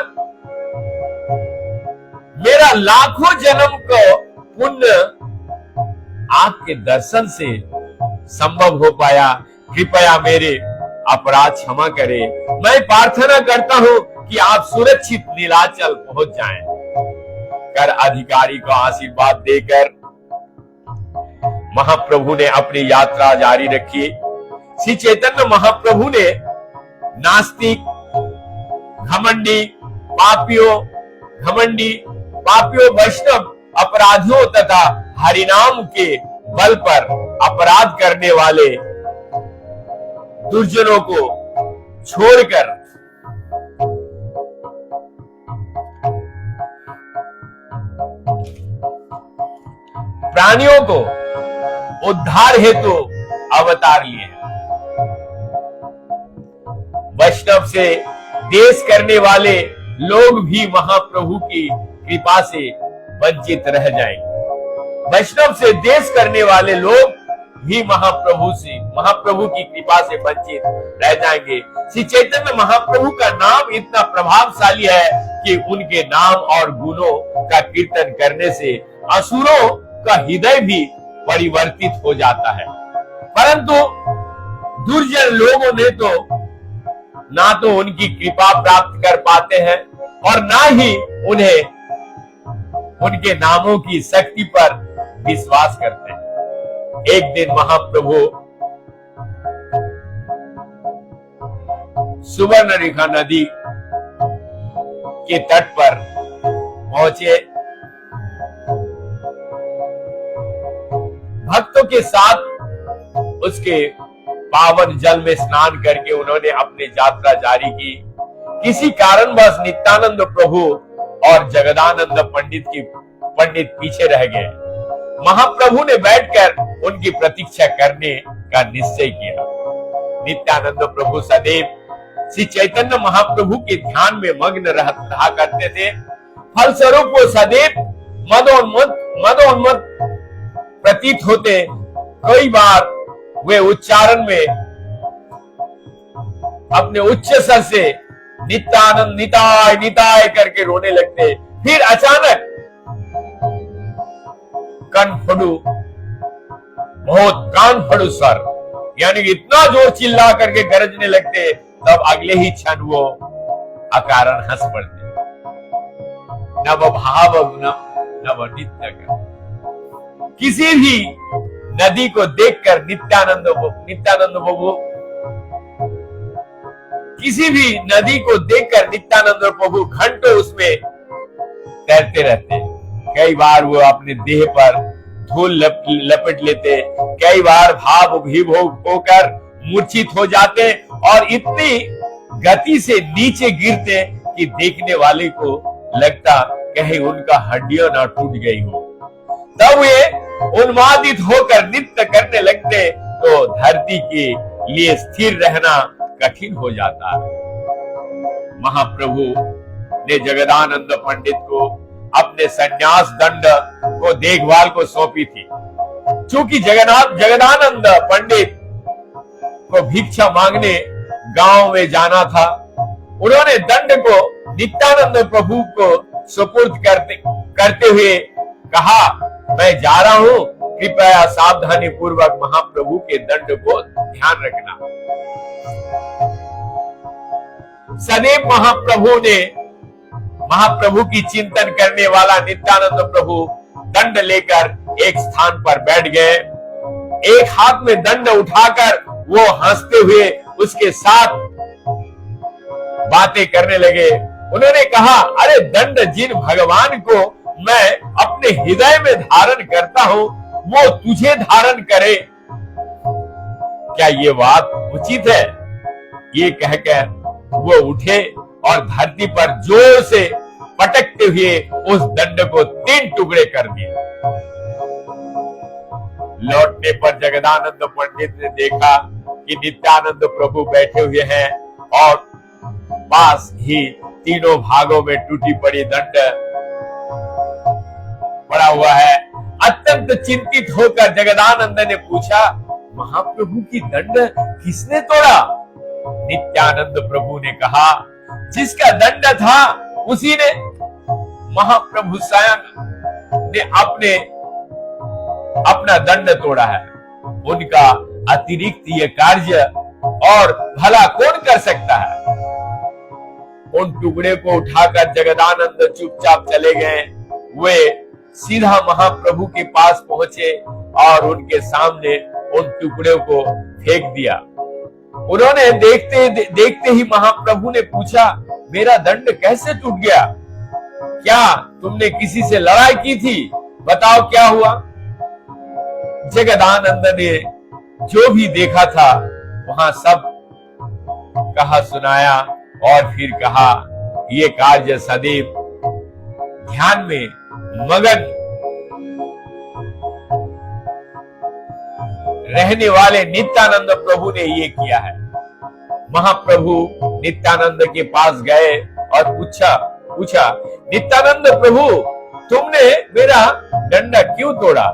मेरा लाखों जन्म को पुण्य आपके दर्शन से संभव हो पाया, कृपया मेरे अपराध क्षमा करें। मैं प्रार्थना करता हूं कि आप सुरक्षित नीलाचल पहुंच जाएं। कर अधिकारी को आशीर्वाद देकर महाप्रभु ने अपनी यात्रा जारी रखी। श्री चैतन्य महाप्रभु ने नास्तिक, घमंडी, पापियों, वैष्णव, अपराधियों तथा हरिनाम के बल पर अपराध करने वाले दुर्जनों को छोड़कर प्राणियों को उद्धार हेतु अवतार लिए। वैष्णव से देश करने वाले लोग भी महाप्रभु की कृपा से वंचित रह जाएंगे। वैष्णव से देश करने वाले लोग भी महाप्रभु की कृपा से वंचित रह जाएंगे। श्री चैतन्य महाप्रभु का नाम इतना प्रभावशाली है कि उनके नाम और गुणों का कीर्तन करने से असुरों का हृदय भी परिवर्तित हो जाता है। परंतु दुर्जन लोगों ने तो ना तो उनकी कृपा प्राप्त कर पाते हैं और ना ही उन्हें उनके नामों की शक्ति पर विश्वास करते हैं। एक दिन महाप्रभु सुवर्णरेखा नदी के तट पर पहुंचे। भक्तों के साथ उसके पावन जल में स्नान करके उन्होंने अपनी यात्रा जारी की। किसी कारणवश नित्यानंद प्रभु और जगदानंद पंडित पीछे रह गए। महाप्रभु ने बैठकर उनकी प्रतीक्षा करने का निश्चय किया। नित्यानंद प्रभु सदैव श्री चैतन्य महाप्रभु के ध्यान में मग्न रहा करते थे। फलस्वरूप वो सदैव मदोन्मत्त प्रतीत होते। कई बार वे उच्चारण में अपने उच्च स्वर से नित्यानंद निताय निताय करके रोने लगते। फिर अचानक कान फड़ू स्वर, यानी कि इतना जोर चिल्ला करके गरजने लगते। तब अगले ही क्षण वो अकारण हंस पड़ते। नव भाव नव नित्य का। किसी भी नदी को देखकर नित्यानंद प्रभु किसी भी नदी को देखकर नित्यानंद प्रभु घंटों उसमें तैरते रहते। कई बार वो अपने देह पर धूल लपेट लेते, कई बार भाव विभोर होकर मूर्छित हो जाते और इतनी गति से नीचे गिरते कि देखने वाले को लगता कहीं उनका हड्डियां ना टूट गई हो। तब वे उन्मादित होकर नृत्य करने लगते तो धरती के लिए स्थिर रहना कठिन हो जाता है। महाप्रभु ने जगदानंद पंडित को अपने संन्यास दंड को देखभाल को सौंपी थी। चूंकि जगदानंद पंडित को भिक्षा मांगने गांव में जाना था, उन्होंने दंड को नित्यानंद प्रभु को सुपुर्द करते हुए कहा, मैं जा रहा हूं, कृपया सावधानी पूर्वक महाप्रभु के दंड को ध्यान रखना। सदैव महाप्रभु की चिंतन करने वाला नित्यानंद प्रभु दंड लेकर एक स्थान पर बैठ गए। एक हाथ में दंड उठाकर वो हंसते हुए उसके साथ बातें करने लगे। उन्होंने कहा, अरे दंड जिन भगवान को मैं अपने हृदय में धारण करता हूं, वो तुझे धारण करे, क्या ये बात उचित है? ये कहकर वो उठे और धरती पर जोर से पटकते हुए उस दंड को 3 टुकड़े कर दिए। लौटने पर जगदानंद पंडित ने देखा कि नित्यानंद प्रभु बैठे हुए हैं और पास ही तीनों भागों में टूटी पड़ी दंड पड़ा हुआ है। अत्यंत चिंतित होकर जगदानंद ने पूछा, महाप्रभु की दंड किसने तोड़ा? नित्यानंद प्रभु ने कहा, जिसका दंड था उसी ने। महाप्रभु स्वयं ने अपना दंड तोड़ा है। उनका अतिरिक्त ये कार्य और भला कौन कर सकता है? उन टुकड़े को उठाकर जगदानंद चुपचाप चले गए। वे सीधा महाप्रभु के पास पहुंचे और उनके सामने उन टुकड़ों को फेंक दिया। उन्होंने देखते ही महाप्रभु ने पूछा, मेरा दंड कैसे टूट गया? क्या तुमने किसी से लड़ाई की थी? बताओ क्या हुआ? जगदानंद ने जो भी देखा था वहां सब कहा सुनाया और फिर कहा, ये कार्य सदैव ध्यान में मगन रहने वाले नित्यानंद प्रभु ने ये किया है। महाप्रभु नित्यानंद के पास गए और पूछा, नित्यानंद प्रभु, तुमने मेरा डंडा क्यों तोड़ा?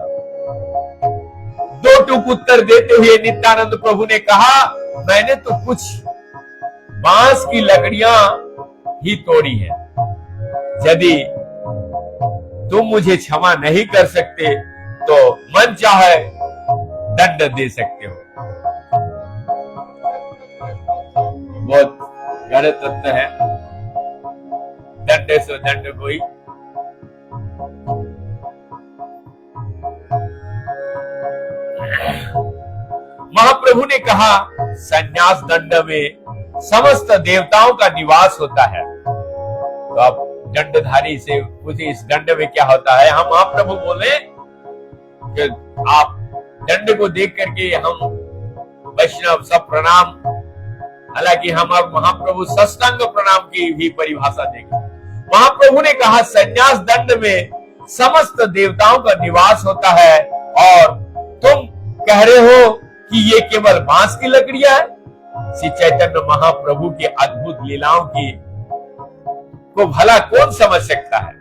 2 टूक उत्तर देते हुए नित्यानंद प्रभु ने कहा, मैंने तो कुछ बांस की लकड़ियां ही तोड़ी है। यदि तुम मुझे क्षमा नहीं कर सकते तो मन चाहे दंड दे सकते हो। बहुत गलत तत्व है। दंड सो दंड कोई। महाप्रभु ने कहा, संन्यास दंड में समस्त देवताओं का निवास होता है। तो अब दंडधारी से पूछे, इस दंड में क्या होता है? हम महाप्रभु बोले कि आप दंड को देख करके हम वैष्णव सब प्रणाम, हालांकि हम अब महाप्रभु साष्टांग प्रणाम की भी परिभाषा देखें। महाप्रभु ने कहा, संन्यास दंड में समस्त देवताओं का निवास होता है और तुम कह रहे हो कि ये केवल बांस की लकड़ियां है? श्री चैतन्य महाप्रभु की अद्भुत लीलाओं की को भला कौन समझ सकता है?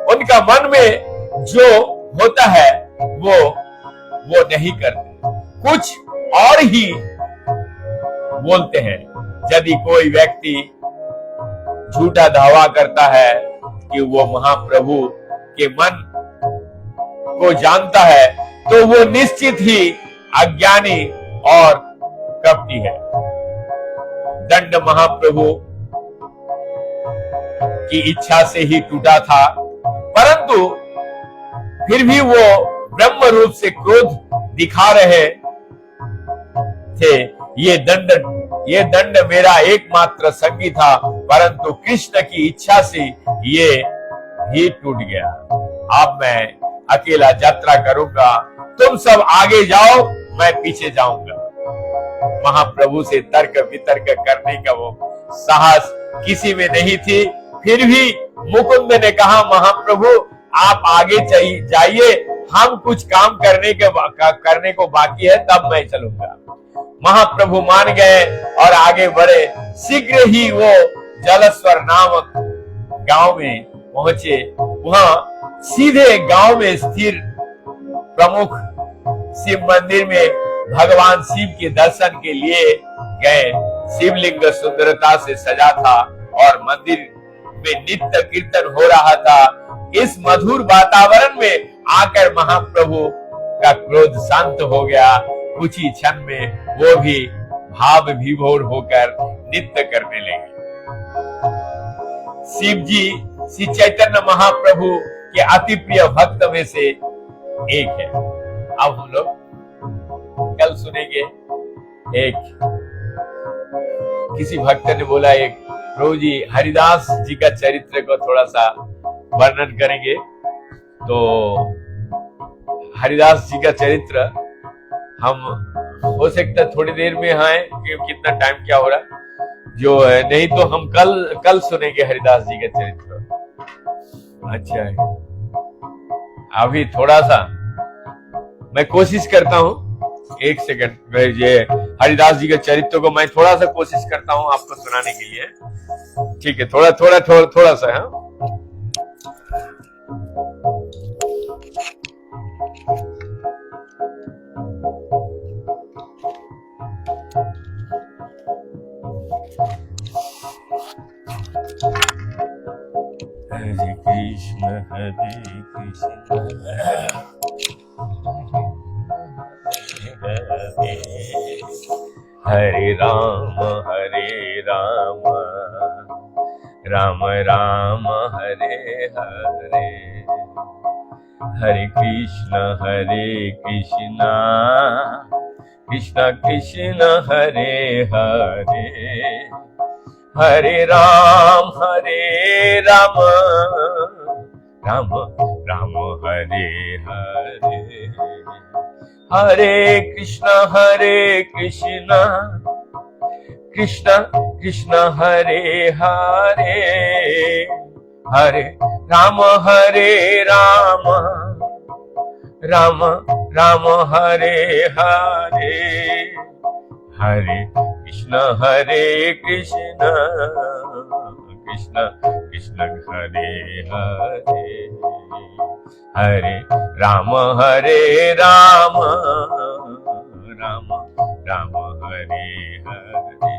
उनका मन में जो होता है वो नहीं करते, कुछ और ही बोलते हैं। यदि कोई व्यक्ति झूठा दावा करता है कि वो महाप्रभु के मन को जानता है, तो वो निश्चित ही अज्ञानी और कपटी है। दंड महाप्रभु की इच्छा से ही टूटा था, परंतु फिर भी वो ब्रह्म रूप से क्रोध दिखा रहे थे। ये दंड मेरा एकमात्र संगी था, परंतु कृष्ण की इच्छा से ये भी टूट गया। अब मैं अकेला यात्रा करूंगा, तुम सब आगे जाओ, मैं पीछे जाऊंगा। महाप्रभु से तर्क वितर्क करने का वो साहस किसी में नहीं थी। फिर भी मुकुंद ने कहा, महाप्रभु आप आगे जाइए, हम कुछ काम करने को बाकी है, तब मैं चलूंगा। महाप्रभु मान गए और आगे बढ़े। शीघ्र ही वो जलस्वर नामक गांव में पहुंचे। वहां सीधे गांव में स्थिर प्रमुख शिव मंदिर में भगवान शिव के दर्शन के लिए गए। शिवलिंग सुंदरता से सजा था और मंदिर में नित्य कीर्तन हो रहा था। इस मधुर वातावरण में आकर महाप्रभु का क्रोध शांत हो गया। कुछ ही क्षण में वो भी भाव विभोर होकर नृत्य करने लगे। शिव जी श्री चैतन्य महाप्रभु के अति प्रिय भक्त में से एक है। अब हम लोग कल सुनेंगे, एक किसी भक्त ने बोला, एक प्रभु जी हरिदास जी का चरित्र को थोड़ा सा वर्णन करेंगे। तो हरिदास जी का चरित्र हम हो सकता है थोड़ी देर में आए, कि कितना टाइम क्या हो रहा जो है, नहीं तो हम कल सुनेंगे हरिदास जी का चरित्र। अच्छा है, अभी थोड़ा सा मैं कोशिश करता हूँ, एक सेकंड, ये हरिदास जी के चरित्र को मैं थोड़ा सा कोशिश करता हूँ आपको सुनाने के लिए। ठीक है, थोड़ा सा है। हरे कृष्ण हरे राम राम राम हरे हरे, हरे कृष्ण कृष्ण कृष्ण हरे हरे, हरे राम राम राम हरे हरे, हरे कृष्ण कृष्ण कृष्ण हरे हरे, हरे राम राम राम हरे हरे, हरे कृष्ण कृष्ण कृष्ण हरे हरे, हरे राम राम राम हरे हरे।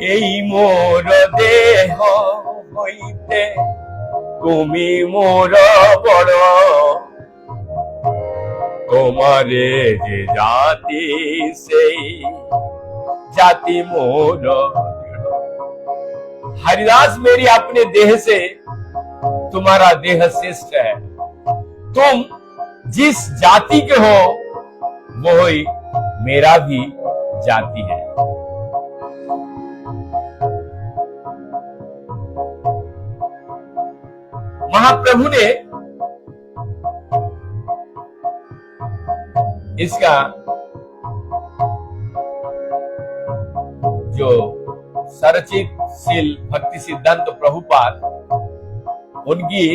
এই মোর দেহ হইতে তুমি মোর বড়, তোমারে যে জাতি সেই जाति मोर। हरिदास मेरी अपने देह से तुम्हारा देह श्रेष्ठ है, तुम जिस जाति के हो वो ही मेरा भी जाति है। महाप्रभु ने इसका जो सरचित शील भक्ति सिद्धांत प्रभुपाद, उनकी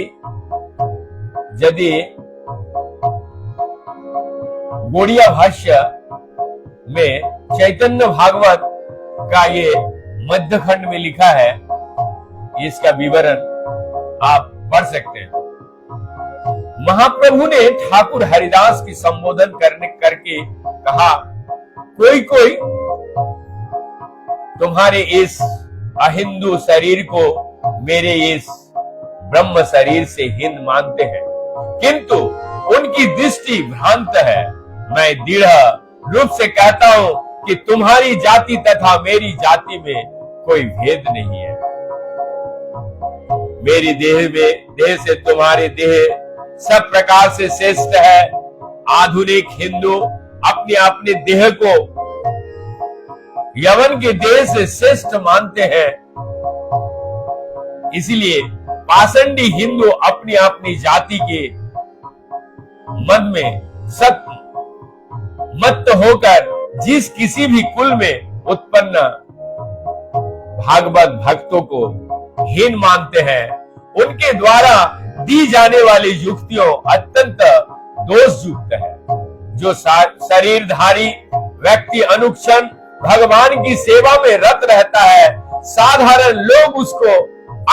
यदि गोड़िया भाष्य में चैतन्य भागवत का ये मध्य खंड में लिखा है, इसका विवरण आप पढ़ सकते हैं। महाप्रभु ने ठाकुर हरिदास की संबोधन करके कहा, कोई कोई तुम्हारे इस अहिंदू शरीर को मेरे इस ब्रह्म शरीर से हीन मानते हैं, किंतु उनकी दृष्टि भ्रांत है। मैं दृढ़ रूप से कहता हूं कि तुम्हारी जाति तथा मेरी जाति में कोई भेद नहीं है। मेरी देह से तुम्हारी देह सब प्रकार से श्रेष्ठ है। आधुनिक हिंदू अपने अपने देह को यवन के देह से श्रेष्ठ मानते हैं, इसलिए पाषंडी हिंदू अपनी अपनी जाति के मन में सत मत होकर जिस किसी भी कुल में उत्पन्न भागवत भक्तों को हीन मानते हैं, उनके द्वारा दी जाने वाली युक्तियों अत्यंत दोषयुक्त है। जो शरीरधारी व्यक्ति अनुक्षण भगवान की सेवा में रत रहता है, साधारण लोग उसको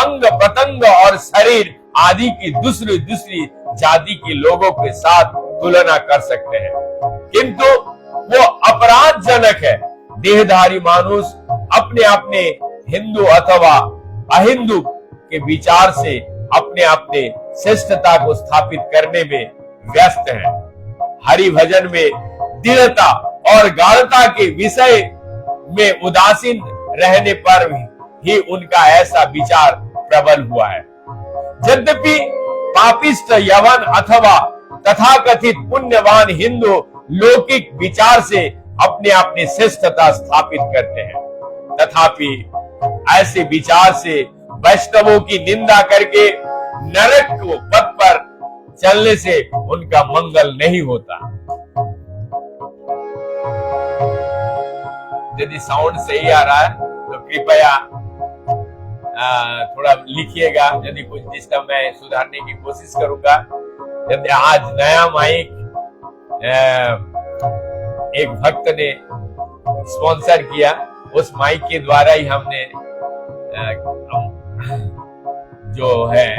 अंग प्रत्यंग और शरीर आदि की दूसरी जाति के लोगों के साथ तुलना कर सकते हैं, किंतु वो अपराधजनक है। देहधारी मानुष अपने अपने हिंदू अथवा अहिंदू के विचार से अपने अपने श्रेष्ठता को स्थापित करने में व्यस्त है। हरि भजन में दृढ़ता और गाढ़ता के विषय में उदासीन रहने पर ही उनका ऐसा विचार प्रबल हुआ है। यद्यपि पापिष्ट यवन अथवा तथाकथित पुण्यवान हिंदू लौकिक विचार से अपने अपने श्रेष्ठता स्थापित करते हैं, तथापि ऐसे विचार से वैष्णवों की निंदा करके नरक को पथ पर चलने से उनका मंगल नहीं होता। यदि साउंड सही आ रहा है तो कृपया थोड़ा लिखिएगा, यदि कुछ डिस्टर्ब मैं सुधारने की कोशिश करूंगा। यदि आज नया माइक एक भक्त ने स्पॉन्सर किया, उस माइक के द्वारा ही हमने जो है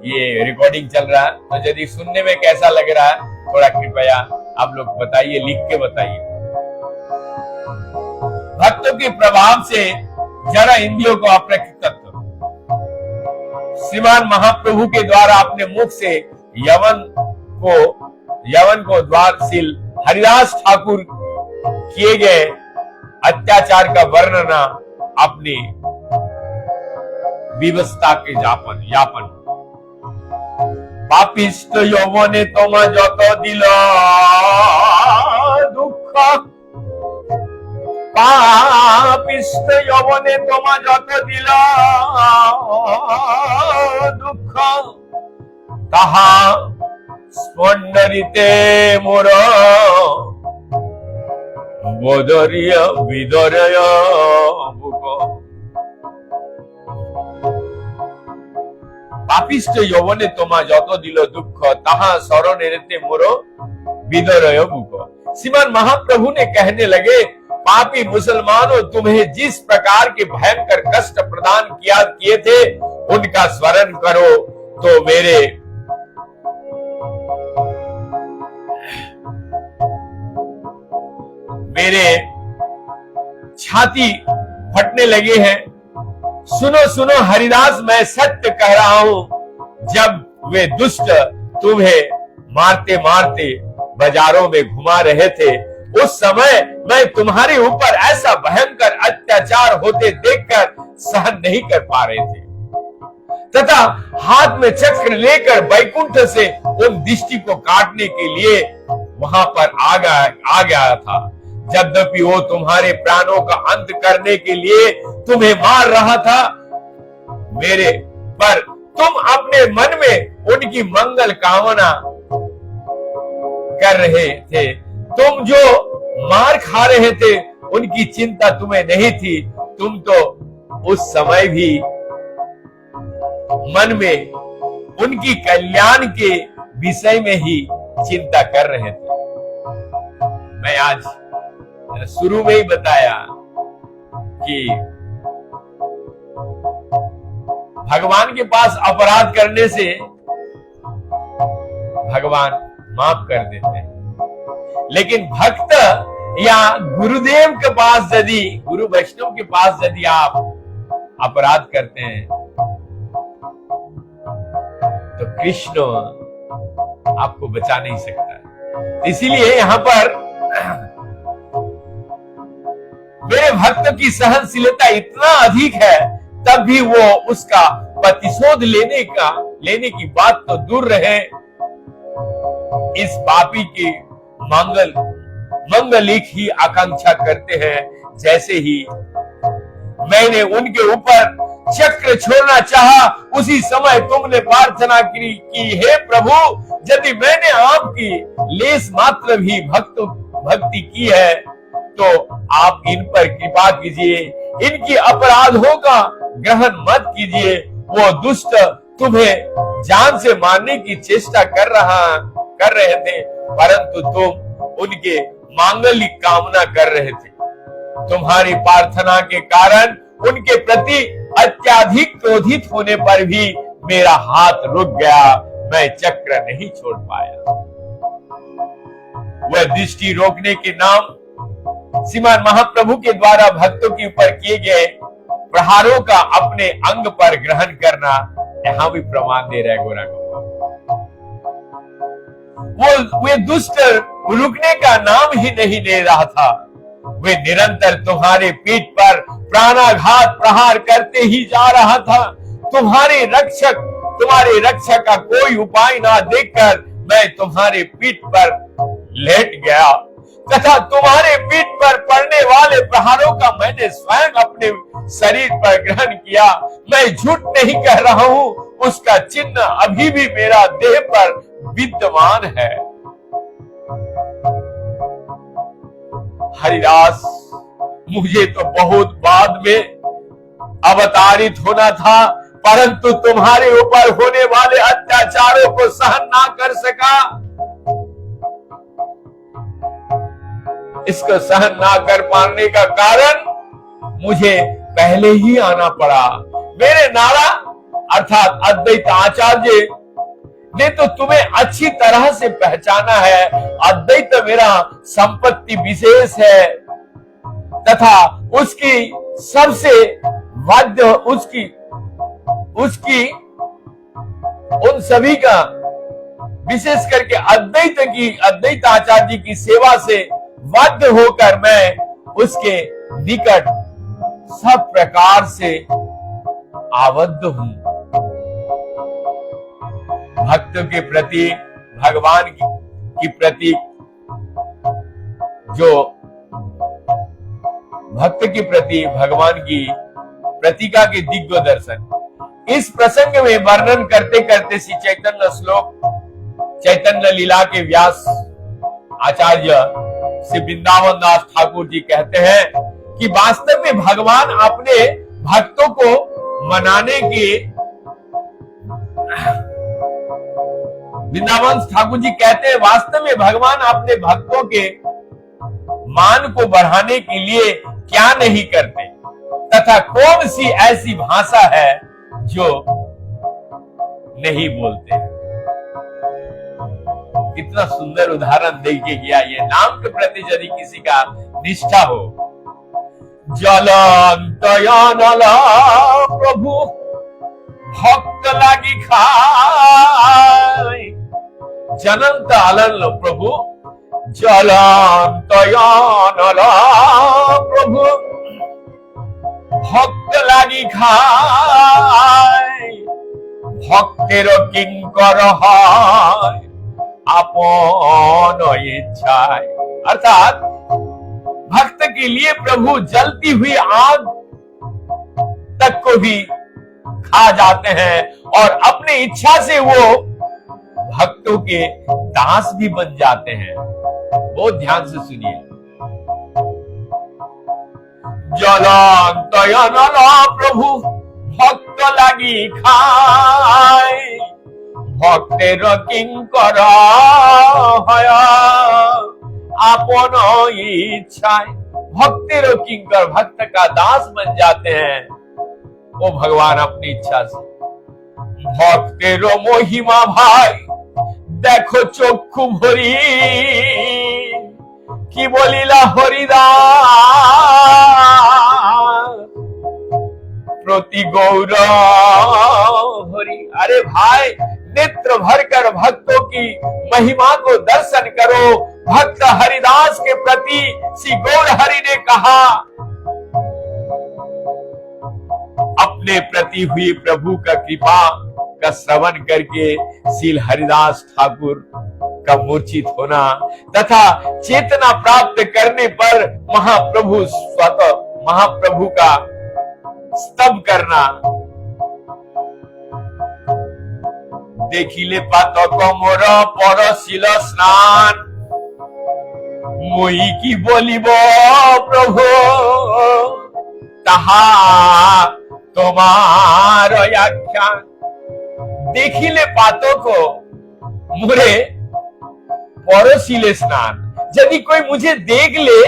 ये रिकॉर्डिंग चल रहा है, तो यदि सुनने में कैसा लग रहा है थोड़ा कृपया आप लोग बताइए, लिख के बताइए। भक्तों के प्रभाव से जरा इंद्रियों को अप्रकृत श्रीमान महाप्रभु के द्वारा अपने मुख से यवन को द्वारशील हरिदास ठाकुर किए गए अत्याचार का वर्णन अपनी विवस्था के यापन पापिष्ट यौवने तोमा যত দিল দুঃখ, পাপিষ্ট যৌবনে তোমা যত দিল দুঃখ, তাহা স্পন্দরিতে মোর বোধরিয় বিদরয় বুক। পাপিষ্ঠ যৌবনে তোমা যত দিল দুঃখ, তাহা স্মরণেতে मोर विदरय बुक। श्रीमान महाप्रभु ने कहने लगे, पापी मुसलमानों, तुम्हें जिस प्रकार के भयंकर कष्ट प्रदान किए थे उनका स्मरण करो तो मेरे छाती फटने लगे हैं। सुनो सुनो हरिदास, मैं सत्य कह रहा हूं, जब वे दुष्ट तुम्हें मारते मारते बाजारों में घुमा रहे थे, उस समय मैं तुम्हारे ऊपर ऐसा भयंकर अत्याचार होते देखकर सहन नहीं कर पा रहे थे तथा हाथ में चक्र लेकर वैकुंठ से उन दृष्टि को काटने के लिए वहां पर आ गया था। यद्यपि वो तुम्हारे प्राणों का अंत करने के लिए तुम्हें मार रहा था, मेरे पर तुम अपने मन में उनकी मंगल कामना कर रहे थे। तुम जो मार खा रहे थे उनकी चिंता तुम्हें नहीं थी। तुम तो उस समय भी मन में उनकी कल्याण के विषय में ही चिंता कर रहे थे। मैं आज शुरू में ही बताया कि भगवान के पास अपराध करने से भगवान माफ कर देते हैं, लेकिन भक्त या गुरुदेव के पास यदि, गुरु वैष्णव के पास यदि आप अपराध करते हैं तो कृष्ण आपको बचा नहीं सकता। इसीलिए यहां पर मेरे भक्त की सहनशीलता इतना अधिक है, तब भी वो उसका प्रतिशोध लेने की बात तो दूर रहे, इस पापी की मंगलिक ही आकांक्षा करते हैं। जैसे ही मैंने उनके ऊपर चक्र छोड़ना चाहा, उसी समय तुमने प्रार्थना की, हे प्रभु, यदि मैंने आपकी लेस मात्र भी भक्ति की है तो आप इन पर कृपा कीजिए, इनकी अपराधों का ग्रहण मत कीजिए। वो दुष्ट तुम्हें जान से मारने की चेष्टा कर रहे थे, परंतु तुम उनके मांगलिक कामना कर रहे थे। तुम्हारी प्रार्थना के कारण उनके प्रति अत्यधिक क्रोधित होने पर भी मेरा हाथ रुक गया, मैं चक्र नहीं छोड़ पाया। वह दृष्टि रोकने के नाम श्रीमान महाप्रभु के द्वारा भक्तों के ऊपर किए गए प्रहारों का अपने अंग पर ग्रहण करना यहां भी प्रमाण दे रहा है गोरा वो वे दुष्ट रुकने का नाम ही नहीं ले रहा था। वे निरंतर तुम्हारे पीठ पर प्राणाघात प्रहार करते ही जा रहा था। तुम्हारे रक्षक का कोई उपाय ना देखकर मैं तुम्हारे पीठ पर लेट गया तथा तुम्हारे पीठ पर पड़ने वाले प्रहारों का मैंने स्वयं अपने शरीर पर ग्रहण किया। मैं झूठ नहीं कह रहा हूं, उसका चिन्ह अभी भी मेरा देह पर विद्यमान है। हरिदास, मुझे तो बहुत बाद में अवतारित होना था, परंतु तुम्हारे ऊपर होने वाले अत्याचारों को सहन ना कर सका। इसको सहन ना कर पाने का कारण मुझे पहले ही आना पड़ा। मेरे नारा अर्थात अद्वैत आचार्य ने तो तुम्हें अच्छी तरह से पहचाना है। अद्वैत मेरा संपत्ति विशेष है तथा उसकी सबसे वाद्य उसकी उन सभी का विशेष करके अद्वैत आचार्य की सेवा से बाध्य होकर मैं उसके निकट सब प्रकार से आबद्ध हूं। भक्त के प्रति भगवान की प्रति जो भक्त के प्रति भगवान की प्रतीका के दिव्य दर्शन, इस प्रसंग में वर्णन करते करते श्री चैतन्य लीला के व्यास आचार्य श्री वृंदावन दास ठाकुर जी कहते हैं कि वास्तव में भगवान अपने भक्तों को मनाने के, वृंदावन ठाकुर जी कहते हैं वास्तव में भगवान अपने भक्तों के मान को बढ़ाने के लिए क्या नहीं करते तथा कौन सी ऐसी भाषा है जो नहीं बोलते। कितना सुंदर उदाहरण देके गया। ये नाम के प्रति यदि किसी का निष्ठा हो, जलंतयानला प्रभु भक्त लागी खाय, जनंत अलल प्रभु जलंतयानला प्रभु भक्त लागी खाय, भक्तेर किंकर हाय अपन इच्छाय। अर्थात भक्त के लिए प्रभु जलती हुई आग तक को भी खा जाते हैं और अपनी इच्छा से वो भक्तों के दास भी बन जाते हैं। बहुत ध्यान से सुनिए। জলন্তয়নল প্রভু ভক্ত লাগি খায়, ভক্তের কিঙ্কর হয় আপন इच्छाएं। भक्तेरो किंकर भक्त का दास बन जाते हैं वो भगवान अपनी इच्छा से। भक्तेरो महिमा भाई देखो चक्षु भरी की बोलिला हरिदास प्रति गौर हरि। अरे भाई नेत्र भरकर भक्तों की महिमा को दर्शन करो। भक्त हरिदास के प्रति श्री गौर हरि ने कहा, अपने प्रति हुई प्रभु का कृपा का श्रवण करके श्री हरिदास ठाकुर का मूर्छित होना तथा चेतना प्राप्त करने पर महाप्रभु स्वतः महाप्रभु का स्तब करना। देखिले पातक मोर परशिल स्नान मुई की बोलिब प्रभु ताहा तुम्हार आख्यान। देखिले पातक मोरे परशिले स्नान, यदि कोई मुझे देख ले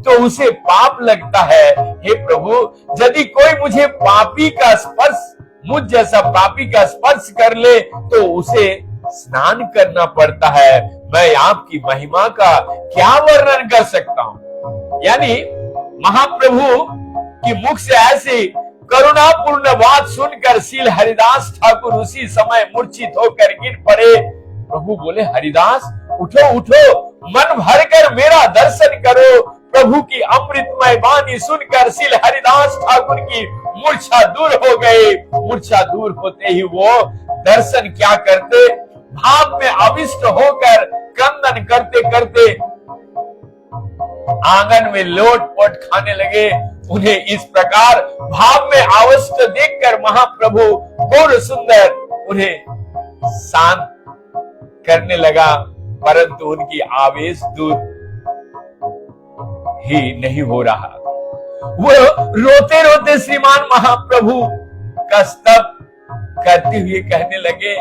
तो उसे पाप लगता है। हे प्रभु, यदि कोई मुझे पापी का स्पर्श, मुझ जैसा पापी का स्पर्श कर ले तो उसे स्नान करना पड़ता है। मैं आपकी महिमा का क्या वर्णन कर सकता हूं। यानी महाप्रभु की मुख से ऐसी करुणापूर्ण बात सुनकर श्री हरिदास ठाकुर उसी समय मूर्छित होकर गिर पड़े। प्रभु बोले, हरिदास उठो उठो, मन भरकर मेरा दर्शन करो। प्रभु की अमृतमय वाणी सुनकर श्री हरिदास ठाकुर की मूर्छा दूर हो गई। मूर्छा दूर होते ही वो दर्शन क्या करते, भाव में आविष्ट होकर क्रंदन करते करते आंगन में लोट पोट खाने लगे। उन्हें इस प्रकार भाव में आविष्ट देखकर महाप्रभु गौर सुंदर उन्हें शांत करने लगा, परंतु उनकी आवेश दूर ही नहीं हो रहा। वो रोते रोते श्रीमान महाप्रभु का स्तव करते हुए कहने लगे,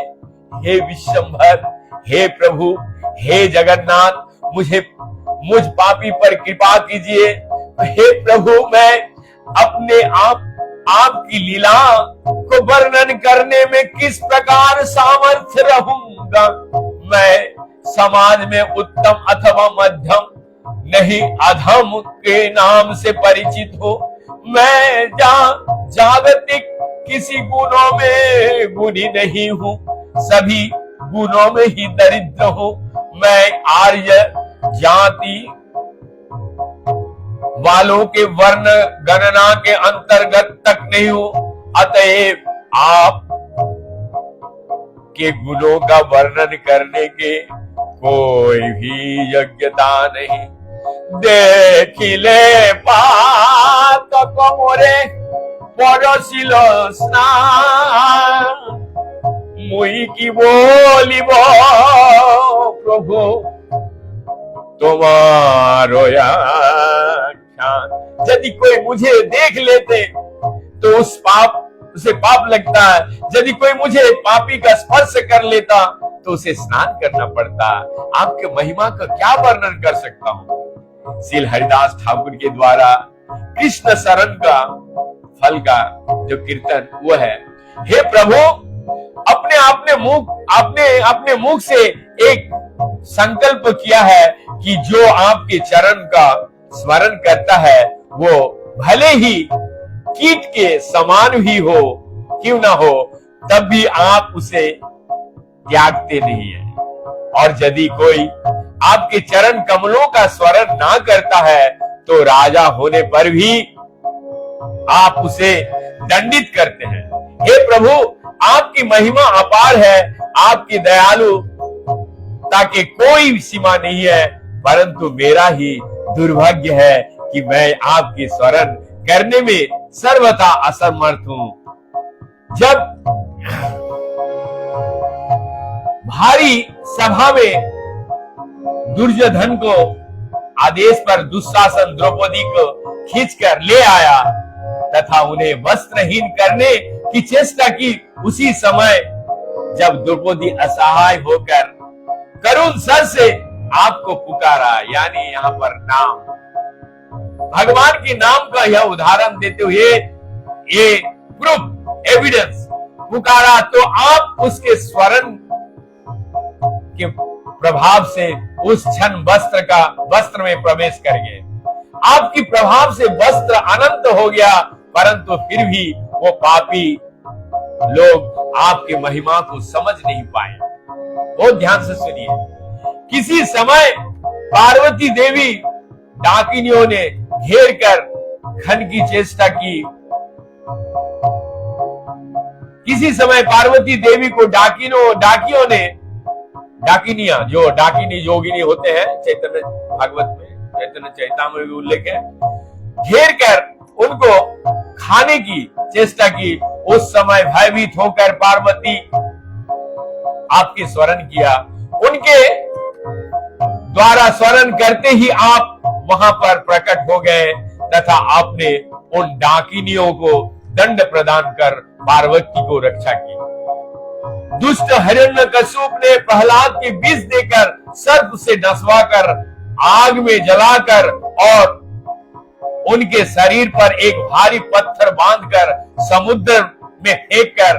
हे विश्वंभर, हे प्रभु, हे जगन्नाथ, मुझ पापी पर कृपा कीजिए। हे प्रभु, मैं अपने आपकी लीला को वर्णन करने में किस प्रकार सामर्थ्य रहूंगा। मैं समाज में उत्तम अथवा मध्यम नहीं अधम के नाम से परिचित हो। मैं जागतिक किसी गुणों में गुणी नहीं हूँ, सभी गुणों में ही दरिद्र हूँ। मैं आर्य जाति वालों के वर्ण गणना के अंतर्गत तक नहीं हूँ। अतएव आप के गुणों का वर्णन करने के कोई भी योग्यता नहीं। देखिले पातक मोरे परशिल स्नान मुई की बोलिब प्रभु तुम्हारो आख्यान। यदि कोई मुझे देख लेते तो उसे पाप लगता है। यदि कोई मुझे पापी का स्पर्श कर लेता तो उसे स्नान करना पड़ता। आपके महिमा का क्या वर्णन कर सकता हूं। श्री हरिदास ठाकुर के द्वारा कृष्ण शरण का फल का जो कीर्तन वो है, हे प्रभु, अपने मुख से एक संकल्प किया है कि जो आपके चरण का स्मरण करता है वो भले ही कीट के समान ही हो क्यों ना हो, तब भी आप उसे त्यागते नहीं है। और यदि कोई आपके चरण कमलों का स्मरण ना करता है तो राजा होने पर भी आप उसे दंडित करते हैं। हे प्रभु, आपकी महिमा अपार है, आपकी दयालु ताकि कोई सीमा नहीं है, परंतु मेरा ही दुर्भाग्य है कि मैं आपकी स्मरण करने में सर्वथा असमर्थ हूं। जब भारी सभा में दुर्योधन को आदेश पर दुशासन द्रौपदी को खींचकर ले आया तथा उन्हें वस्त्रहीन करने की चेष्टा की। उसी समय जब द्रौपदी असहाय होकर करुण स्वर से आपको पुकारा, यानी यहाँ पर नाम, भगवान के नाम का यह उदाहरण देते हुए ये प्रूफ एविडेंस पुकारा, तो आप उसके स्वरण के प्रभाव से उस क्षण वस्त्र में प्रवेश कर गए। आपकी प्रभाव से वस्त्र अनंत हो गया, परंतु फिर भी वो पापी लोग आपके महिमा को समझ नहीं पाए। बहुत ध्यान से सुनिए। किसी समय पार्वती देवी डाकिनियों ने घेर कर खन की चेष्टा की। किसी समय पार्वती देवी को डाकियों ने, डाकिनियां, जो डाकिनी योगिनी होते हैं, चैतन्य भागवत में, चैतन्य चैतामृत में भी उल्लेख है, घेर कर उनको खाने की चेष्टा की। उस समय भयभीत होकर पार्वती आपके स्वरण किया। उनके द्वारा स्वरण करते ही आप वहां पर प्रकट हो गए तथा आपने उन डाकिनियों को दंड प्रदान कर पार्वती को रक्षा की। दुष्ट हिरण्यकश्यप ने प्रहलाद के विष देकर सर्प से नसवाकर आग में जलाकर और उनके शरीर पर एक भारी पत्थर बांधकर समुद्र में फेंककर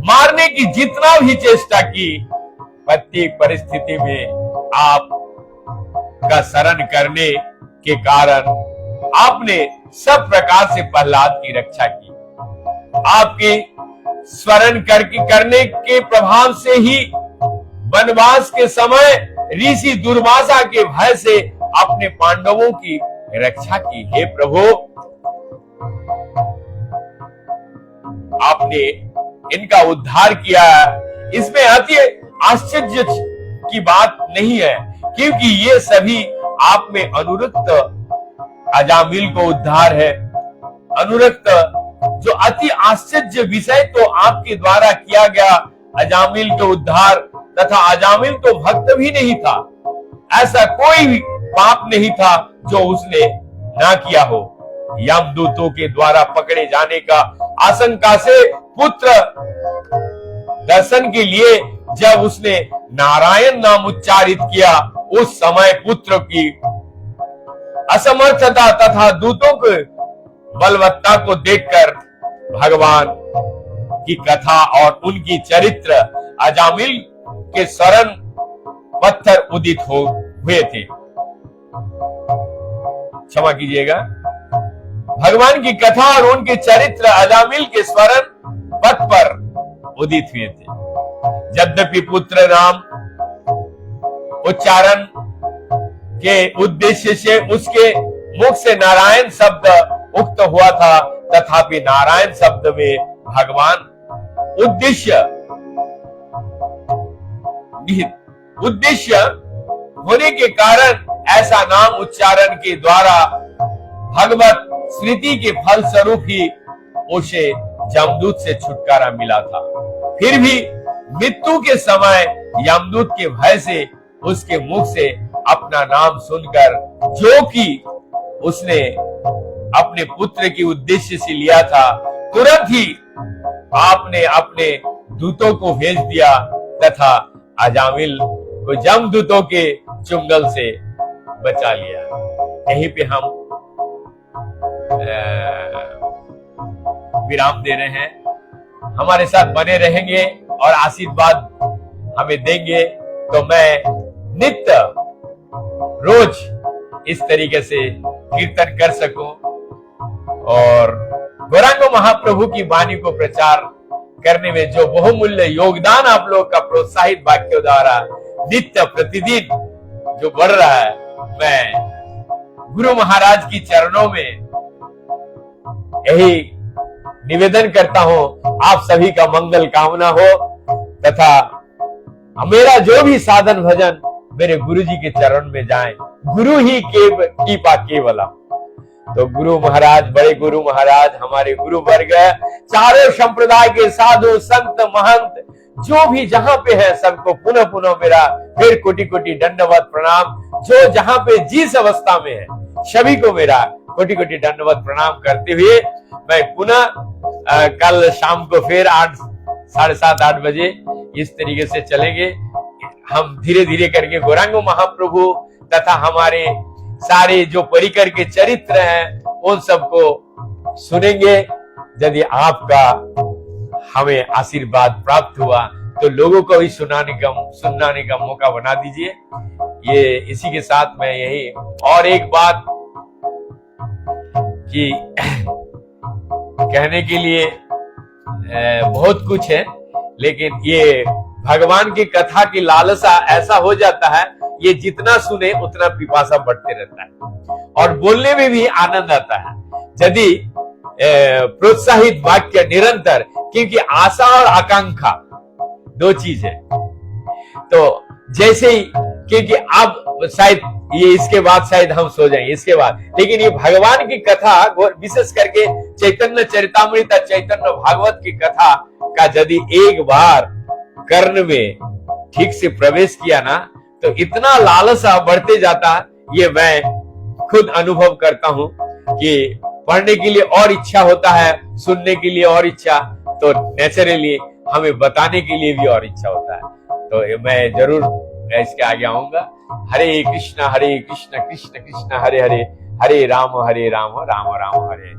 मारने की जितना भी चेष्टा की, प्रत्येक परिस्थिति में आप का शरण करने के कारण आपने सब प्रकार से प्रहलाद की रक्षा की। आपके स्वरण करने के प्रभाव से ही वनवास के समय ऋषि दुर्वासा के भय से अपने पांडवों की रक्षा की। हे प्रभु, आपने इनका उद्धार किया। इसमें अति आश्चर्य की बात नहीं है, क्योंकि ये सभी आप में अनुरक्त अजामिल को उद्धार है। अनुरक्त जो अति आश्चर्य विषय तो आपके द्वारा किया गया अजामिल के उद्धार, तथा अजामिल तो भक्त भी नहीं था। ऐसा कोई भी पाप नहीं था जो उसने ना किया हो। यमदूतों के द्वारा पकड़े जाने का आशंका से पुत्र दर्शन के लिए जब उसने नारायण नाम उच्चारित किया, उस समय पुत्र की असमर्थता तथा दूतों के बलवत्ता को देखकर भगवान की कथा और उनकी चरित्र अजामिल के शरण पत्थर उदित हुए थे। क्षमा कीजिएगा, भगवान की कथा और उनके चरित्र अजामिल के स्वरण पथ पर उदित हुए थे। यद्यपि पुत्र नाम उच्चारण के उद्देश्य से उसके मुख से नारायण शब्द उक्त हुआ था, तथापि नारायण शब्द में भगवान उद्देश्य होने के कारण ऐसा नाम उच्चारण के द्वारा भगवत स्मृति के फल स्वरूप ही उसे यमदूत से छुटकारा मिला था। फिर भी मृत्यु के समय यमदूत के भय से उसके मुख से अपना नाम सुनकर, जो कि उसने अपने पुत्र के उद्देश्य से लिया था, तुरंत ही आपने अपने दूतों को भेज दिया तथा अजामिल को यमदूतों के चुंगल से बचा लिया। यहीं पे हम विराम दे रहे हैं। हमारे साथ बने रहेंगे और आशीर्वाद हमें देंगे, तो मैं नित्य रोज इस तरीके से कीर्तन कर सकूं और गौरांग महाप्रभु की वाणी को प्रचार करने में जो बहुमूल्य योगदान आप लोग का प्रोत्साहित वाक्यों द्वारा नित्य प्रतिदिन जो बढ़ रहा है, मैं गुरु महाराज की चरणों में यही निवेदन करता हूं, आप सभी का मंगल कामना हो तथा मेरा जो भी साधन भजन मेरे गुरु जी के चरण में जाए। गुरु ही कीपा केवला। तो गुरु महाराज, बड़े गुरु महाराज, हमारे गुरु वर्ग, चारों संप्रदाय के साधु संत महंत जो भी जहां पे है, सबको पुनः पुनः मेरा फिर कोटि कोटि दंडवत प्रणाम। जो जहां पे जिस अवस्था में है, सभी को मेरा कोटि कोटि दंडवत प्रणाम करते हुए मैं पुनः कल शाम को फिर 7:30-8 बजे इस तरीके से चलेंगे। हम धीरे धीरे करके गौरांग महाप्रभु तथा हमारे सारे जो परिकर के चरित्र हैं उन सबको सुनेंगे। यदि आपका हमें आशीर्वाद प्राप्त हुआ तो लोगों को भी सुनाने का मौका बना दीजिए। ये इसी के साथ मैं यही और एक बात कि कहने के लिए बहुत कुछ है, लेकिन ये भगवान की कथा की लालसा ऐसा हो जाता है, ये जितना सुने उतना पिपासा बढ़ते रहता है और बोलने में भी आनंद आता है यदि प्रोत्साहित वाक्य निरंतर, क्योंकि आशा और आकांक्षा 2 चीज है। तो जैसे ही, क्योंकि अब शायद ये इसके बाद शायद हम सो जाएंगे इसके बाद, लेकिन ये भगवान की कथा विशेष करके चैतन्य चरितामृत, चैतन्य भागवत की कथा का यदि एक बार कर्ण में ठीक से प्रवेश किया ना तो इतना लालसा बढ़ते जाता, ये मैं खुद अनुभव करता हूं कि पढ़ने के लिए और इच्छा होता है, सुनने के लिए और इच्छा, तो नेचुरली हमें बताने के लिए भी और इच्छा होता है। तो मैं जरूर इसके आगे आऊंगा। हरे कृष्ण कृष्ण कृष्ण हरे हरे, हरे राम राम राम हरे।